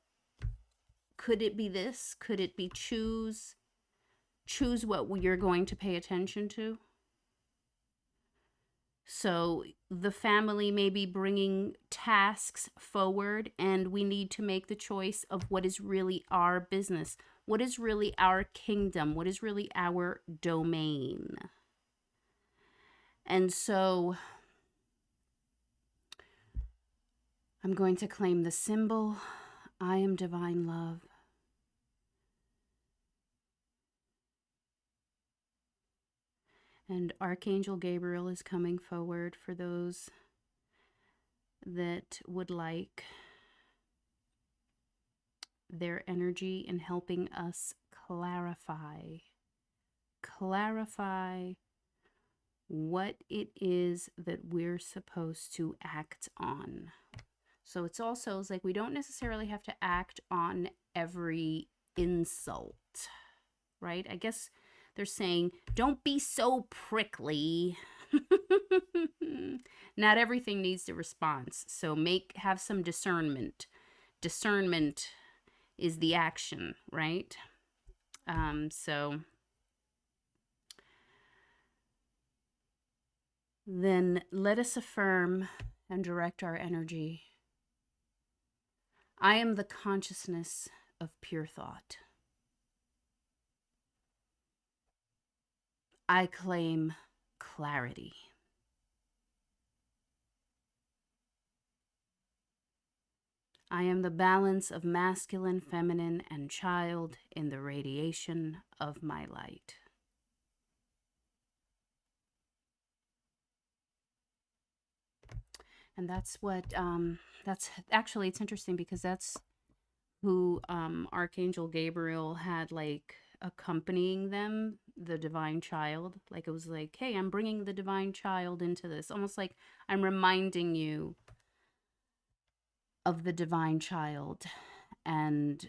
[SPEAKER 1] could it be this? Could it be choose what you're going to pay attention to? So the family may be bringing tasks forward, and we need to make the choice of what is really our business. What is really our kingdom? What is really our domain? And so I'm going to claim the symbol. I am divine love. And Archangel Gabriel is coming forward for those that would like their energy in helping us clarify what it is that we're supposed to act on. So it's also like we don't necessarily have to act on every insult, right? I guess they're saying, don't be so prickly. Not everything needs a response. So have some discernment. Discernment is the action, right? So then let us affirm and direct our energy. I am the consciousness of pure thought. I claim clarity. I am the balance of masculine, feminine, and child in the radiation of my light. And that's what, that's actually, it's interesting because that's who Archangel Gabriel had like accompanying them, the divine child. Like it was like, hey, I'm bringing the divine child into this. Almost like I'm reminding you of the divine child and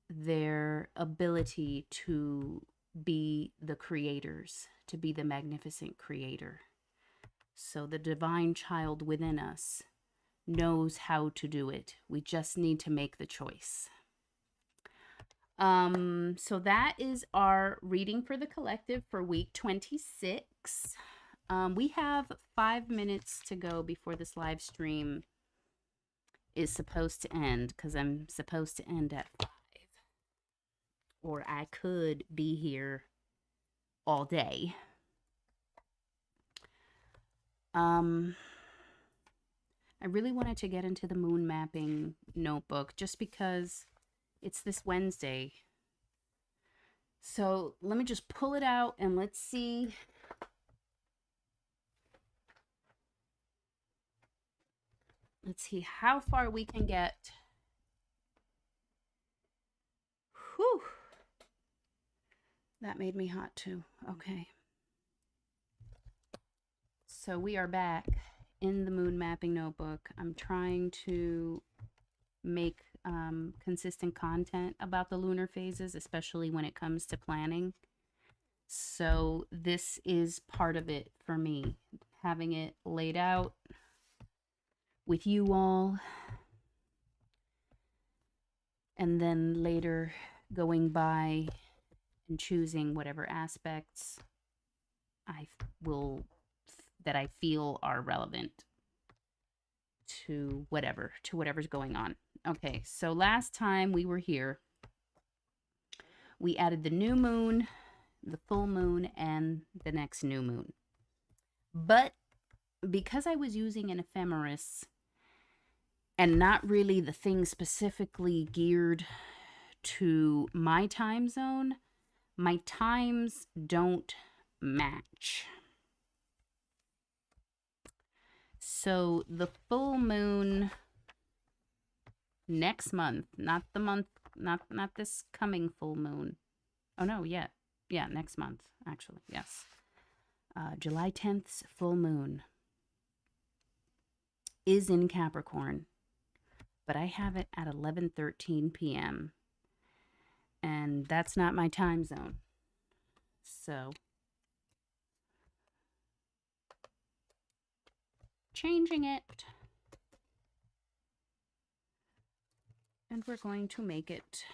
[SPEAKER 1] their ability to be the creators, to be the magnificent creator. So the divine child within us knows how to do it. We just need to make the choice. So that is our reading for the collective for week 26. We have 5 minutes to go before this live stream is supposed to end, because I'm supposed to end at 5. Or I could be here all day. I really wanted to get into the moon mapping notebook just because it's this Wednesday. So let me just pull it out and let's see. Let's see how far we can get. Whew. That made me hot too. Okay. So we are back in the moon mapping notebook. I'm trying to make consistent content about the lunar phases, especially when it comes to planning. So this is part of it for me, having it laid out with you all, and then later going by and choosing whatever aspects that I feel are relevant to whatever's going on. Okay, so last time we were here, we added the new moon, the full moon, and the next new moon. But because I was using an ephemeris and not really the thing specifically geared to my time zone, my times don't match. So the full moon next month, not this coming full moon. Oh no, yeah, next month actually, yes. July 10th's full moon is in Capricorn, but I have it at 11:13 p.m. and that's not my time zone. So changing it, and we're going to make it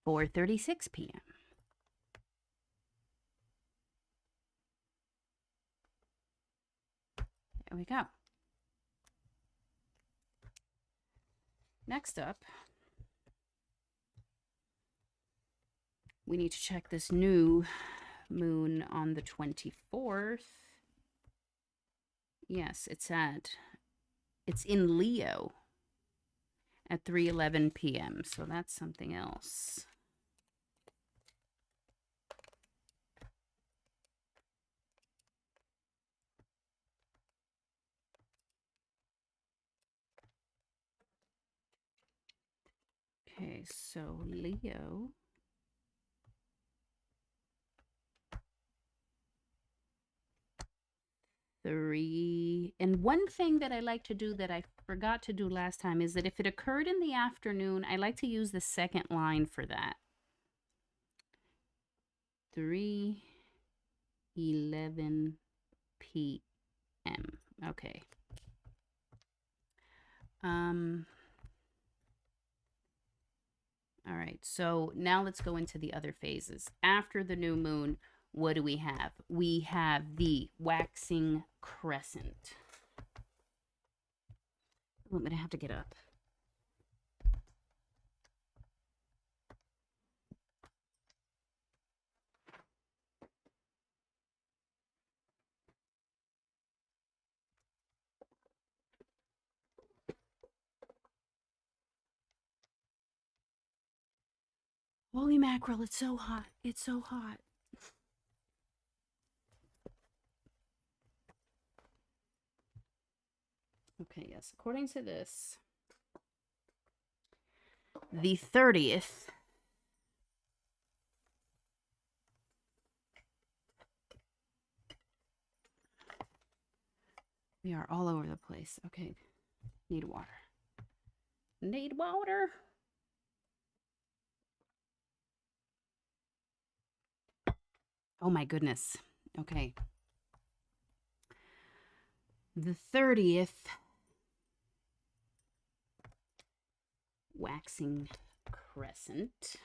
[SPEAKER 1] 4:36 p.m. There we go. Next up, we need to check this new moon on the 24th. Yes, it's in Leo at 3:11 p.m. So that's something else. Okay, so Leo. Three. And one thing that I like to do that I forgot to do last time is that if it occurred in the afternoon, I like to use the second line for that. 3:11 p.m. Okay. All right. So now let's go into the other phases. After the new moon, what do we have? We have the waxing crescent. Oh, I'm going to have to get up. Holy mackerel, it's so hot. It's so hot. Okay, yes. According to this, the 30th we are all over the place. Okay. Need water. Need water. Oh my goodness. Okay. The 30th waxing crescent.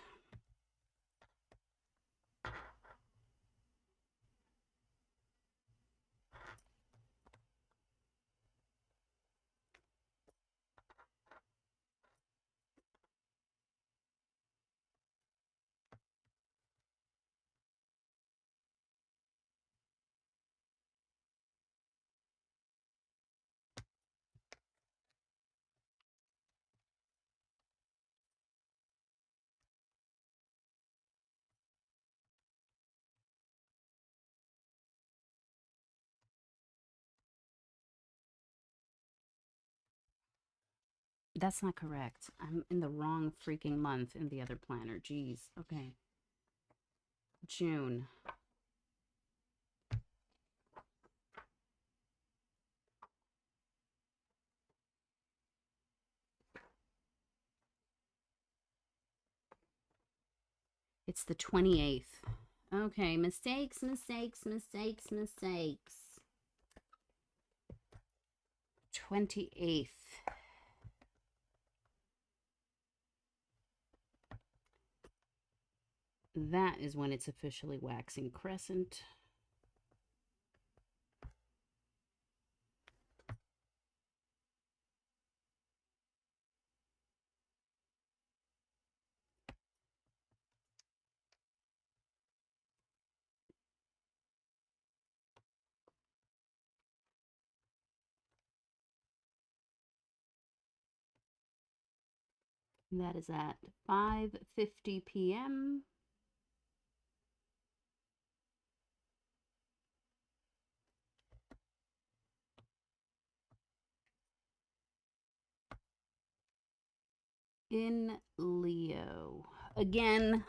[SPEAKER 1] That's not correct. I'm in the wrong freaking month in the other planner. Jeez. Okay. June. It's the 28th. Okay, mistakes, mistakes, mistakes, mistakes. 28th. That is when it's officially waxing crescent. That is at 5:50 p.m. in Leo. Again,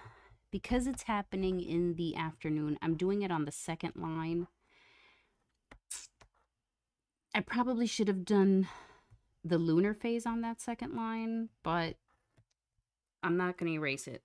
[SPEAKER 1] because it's happening in the afternoon, I'm doing it on the second line. I probably should have done the lunar phase on that second line, but I'm not going to erase it.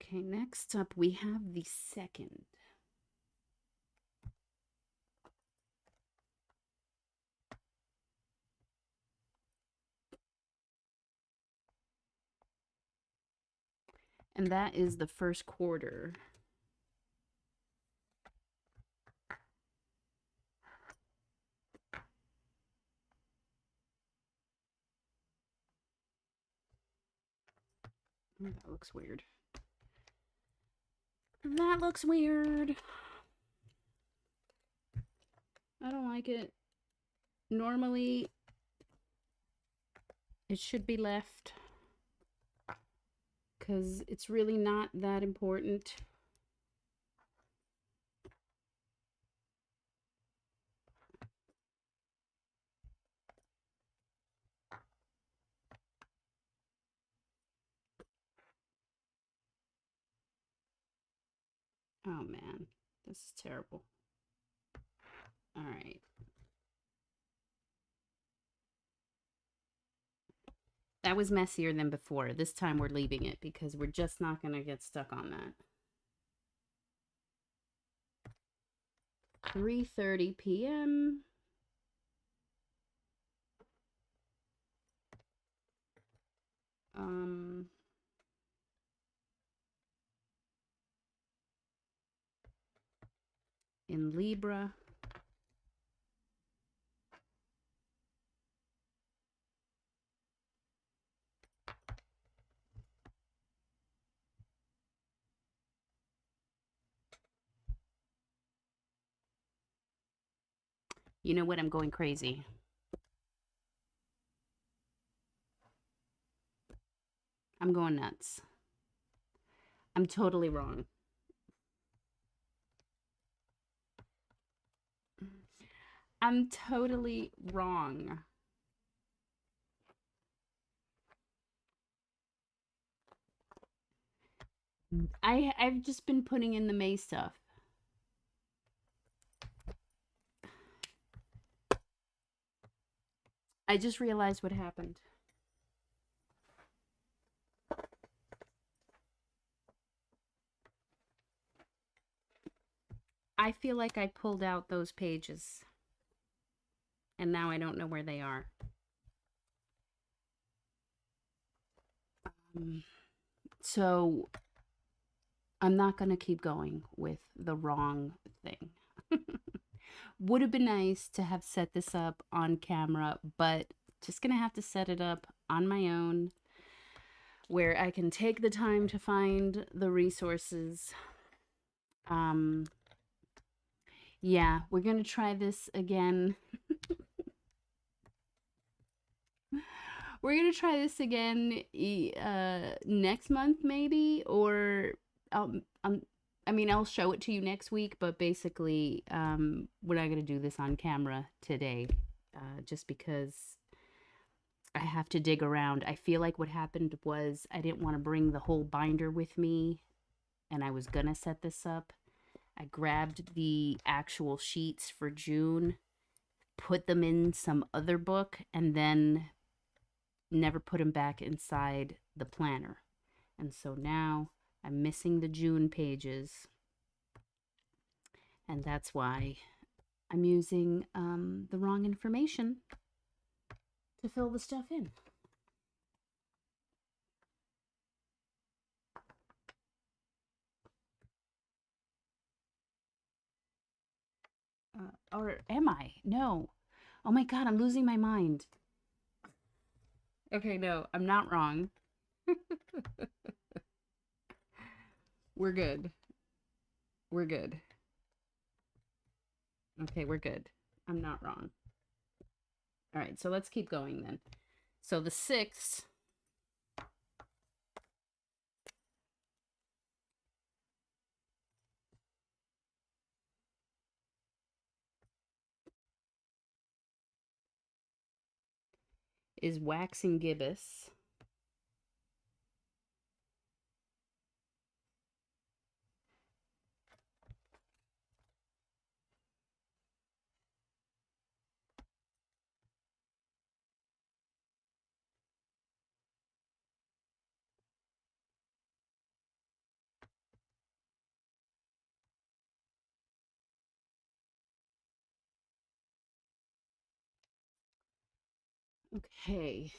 [SPEAKER 1] Okay, next up we have the second. And that is the first quarter. Oh, that looks weird. That looks weird. I don't like it. Normally, it should be left because it's really not that important. Oh man, this is terrible. All right. That was messier than before. This time we're leaving it because we're just not going to get stuck on that. 3:30 p.m. In Libra. You know what? I'm going crazy. I'm going nuts. I'm totally wrong. I'm totally wrong. I've just been putting in the May stuff. I just realized what happened. I feel like I pulled out those pages and now I don't know where they are. So I'm not going to keep going with the wrong thing. Would have been nice to have set this up on camera, but just going to have to set it up on my own where I can take the time to find the resources. Yeah, we're going to try this again. We're going to try this again next month maybe, or I'll show it to you next week, but basically we're not going to do this on camera today just because I have to dig around. I feel like what happened was I didn't want to bring the whole binder with me, and I was going to set this up. I grabbed the actual sheets for June, put them in some other book, and then never put them back inside the planner. And so now I'm missing the June pages. And that's why I'm using the wrong information to fill the stuff in. Or am I? No. Oh my God, I'm losing my mind. Okay, no, I'm not wrong. We're good. We're good. Okay, we're good. I'm not wrong. All right, so let's keep going then. So the 6th is waxing gibbous. Okay.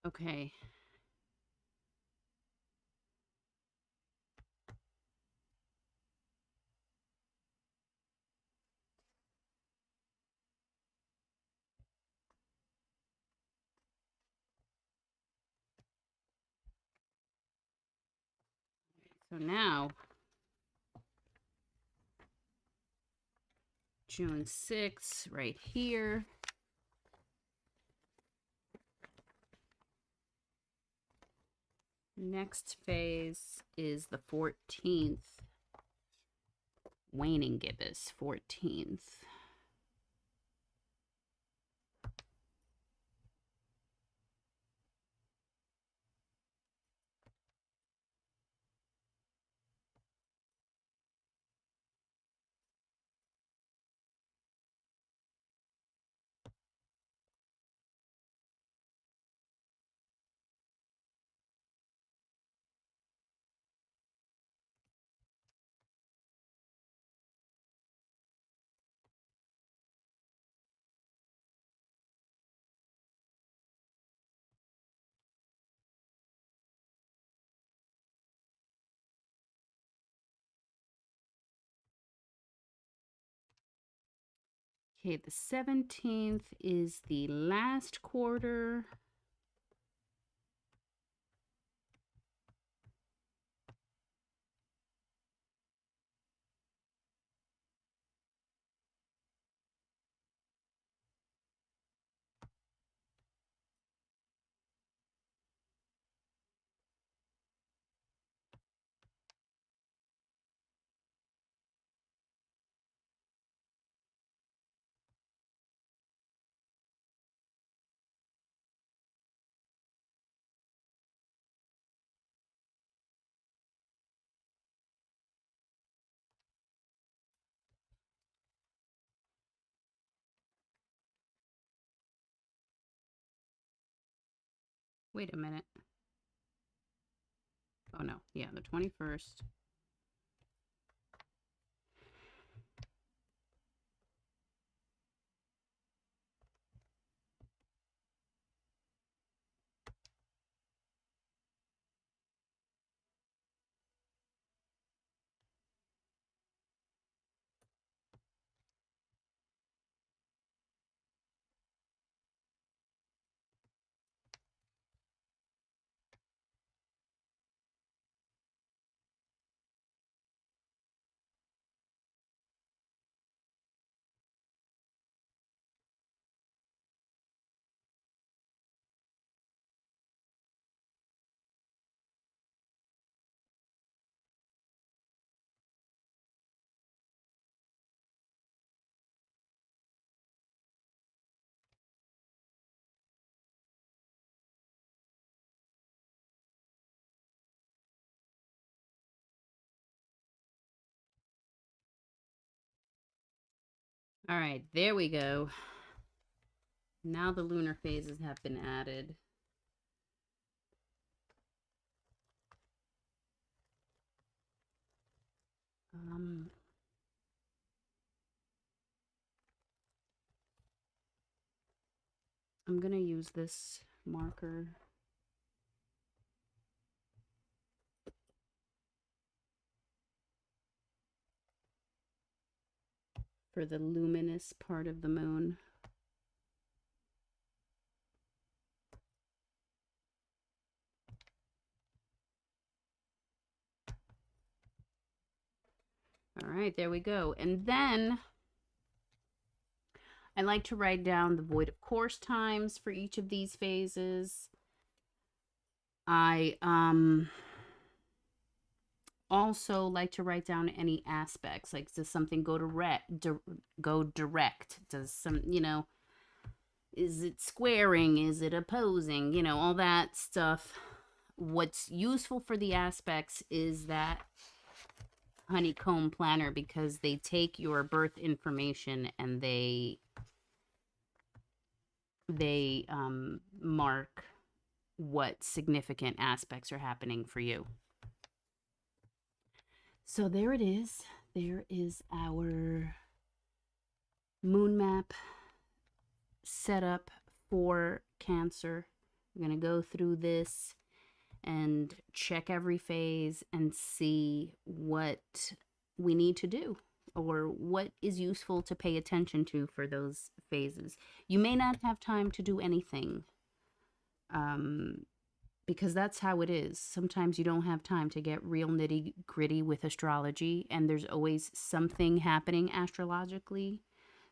[SPEAKER 1] Okay. So now, June 6th, right here. Next phase is the 14th. Waning gibbous, 14th. Okay, the 17th is the last quarter. Wait a minute. Oh no, yeah, the 21st. All right, there we go. Now the lunar phases have been added. I'm going to use this marker. For the luminous part of the moon. All right, there we go. And then I like to write down the void of course times for each of these phases. I also like to write down any aspects, like does something go direct? Does some, is it squaring? Is it opposing? All that stuff. What's useful for the aspects is that honeycomb planner, because they take your birth information and they mark what significant aspects are happening for you. So there it is. There is our moon map set up for Cancer. We're going to go through this and check every phase and see what we need to do or what is useful to pay attention to for those phases. You may not have time to do anything, because that's how it is. Sometimes you don't have time to get real nitty gritty with astrology, and there's always something happening astrologically.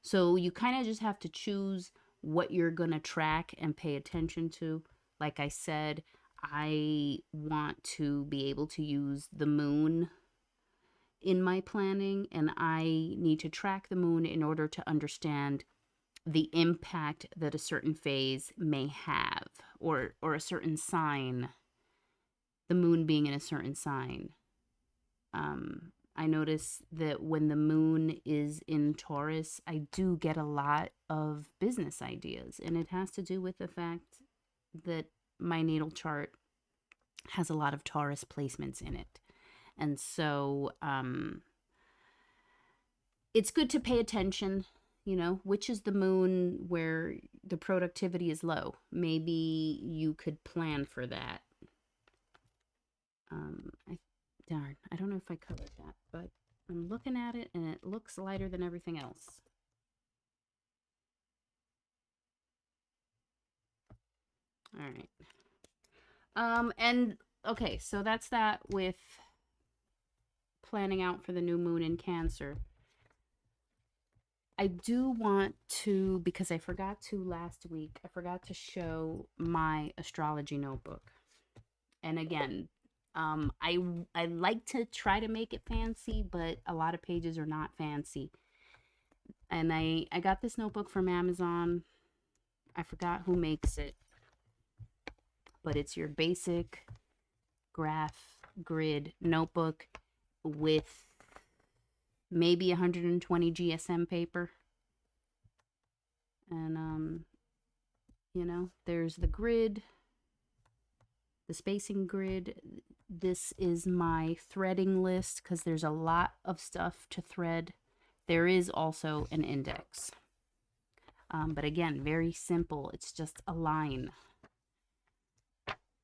[SPEAKER 1] So you kind of just have to choose what you're going to track and pay attention to. Like I said, I want to be able to use the moon in my planning, and I need to track the moon in order to understand the impact that a certain phase may have, or a certain sign, the moon being in a certain sign. I notice that when the moon is in Taurus, I do get a lot of business ideas, and it has to do with the fact that my natal chart has a lot of Taurus placements in it. And so it's good to pay attention, which is the moon where the productivity is low. Maybe you could plan for that. I don't know if I covered that, but I'm looking at it and it looks lighter than everything else. All right. And okay, so that's that with planning out for the new moon in Cancer. I do want to, because I forgot to last week, I forgot to show my astrology notebook. And again, I like to try to make it fancy, but a lot of pages are not fancy. And I got this notebook from Amazon. I forgot who makes it, but it's your basic graph grid notebook with maybe 120 GSM paper. And, there's the grid, the spacing grid. This is my threading list because there's a lot of stuff to thread. There is also an index. But again, very simple. It's just a line.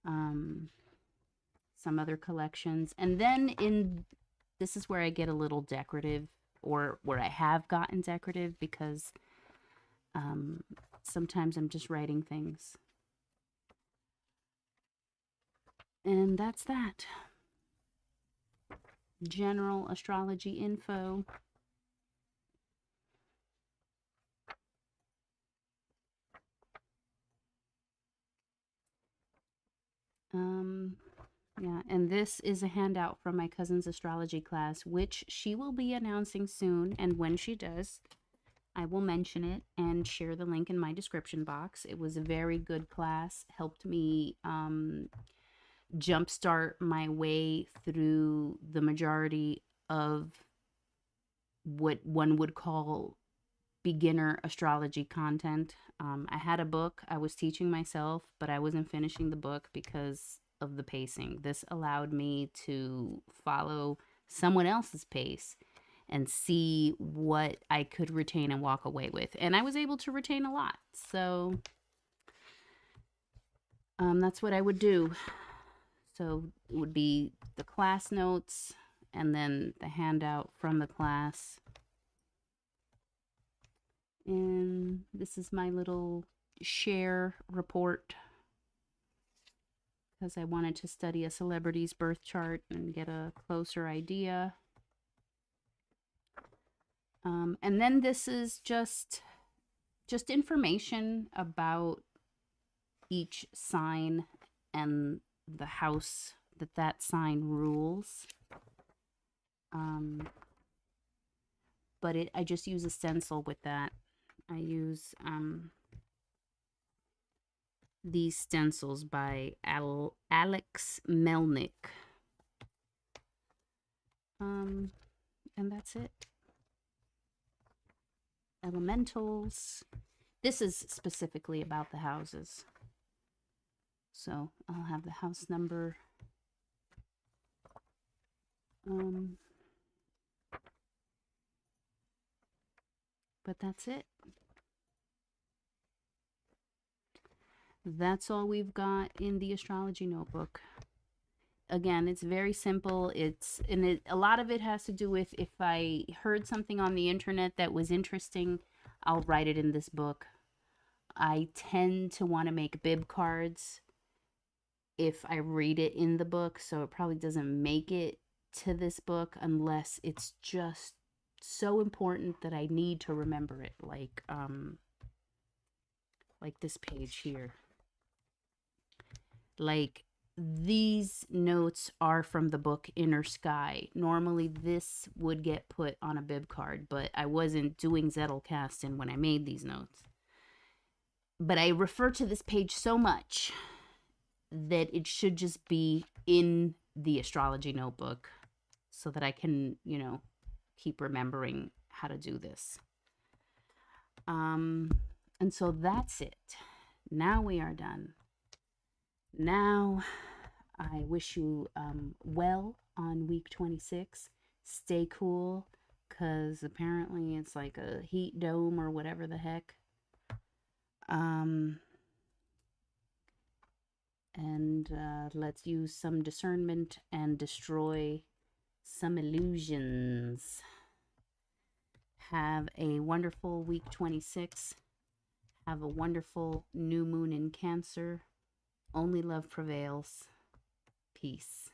[SPEAKER 1] Some other collections. And then this is where I get a little decorative, or where I have gotten decorative, because sometimes I'm just writing things. And that's that. General astrology info. Yeah, and this is a handout from my cousin's astrology class, which she will be announcing soon. And when she does, I will mention it and share the link in my description box. It was a very good class, helped me jumpstart my way through the majority of what one would call beginner astrology content. I had a book I was teaching myself, but I wasn't finishing the book because of the pacing. This allowed me to follow someone else's pace and see what I could retain and walk away with. And I was able to retain a lot. So that's what I would do. So it would be the class notes and then the handout from the class. And this is my little share report, because I wanted to study a celebrity's birth chart and get a closer idea. And then this is just information about each sign and the house that sign rules. But I just use a stencil with that. I use these stencils by Alex Melnick. And that's it. Elementals. This is specifically about the houses. So I'll have the house number. But that's it. that's all we've got in the Astrology Notebook. Again, it's very simple. A lot of it has to do with if I heard something on the internet that was interesting, I'll write it in this book. I tend to want to make bib cards if I read it in the book, so it probably doesn't make it to this book unless it's just so important that I need to remember it, like this page here. Like, these notes are from the book Inner Sky. Normally this would get put on a bib card, but I wasn't doing Zettelkasten when I made these notes. But I refer to this page so much that it should just be in the Astrology Notebook so that I can, keep remembering how to do this. And so that's it. Now we are done. Now, I wish you well on week 26. Stay cool, because apparently it's like a heat dome or whatever the heck. Let's use some discernment and destroy some illusions. Have a wonderful week 26. Have a wonderful new moon in Cancer. Only love prevails. Peace.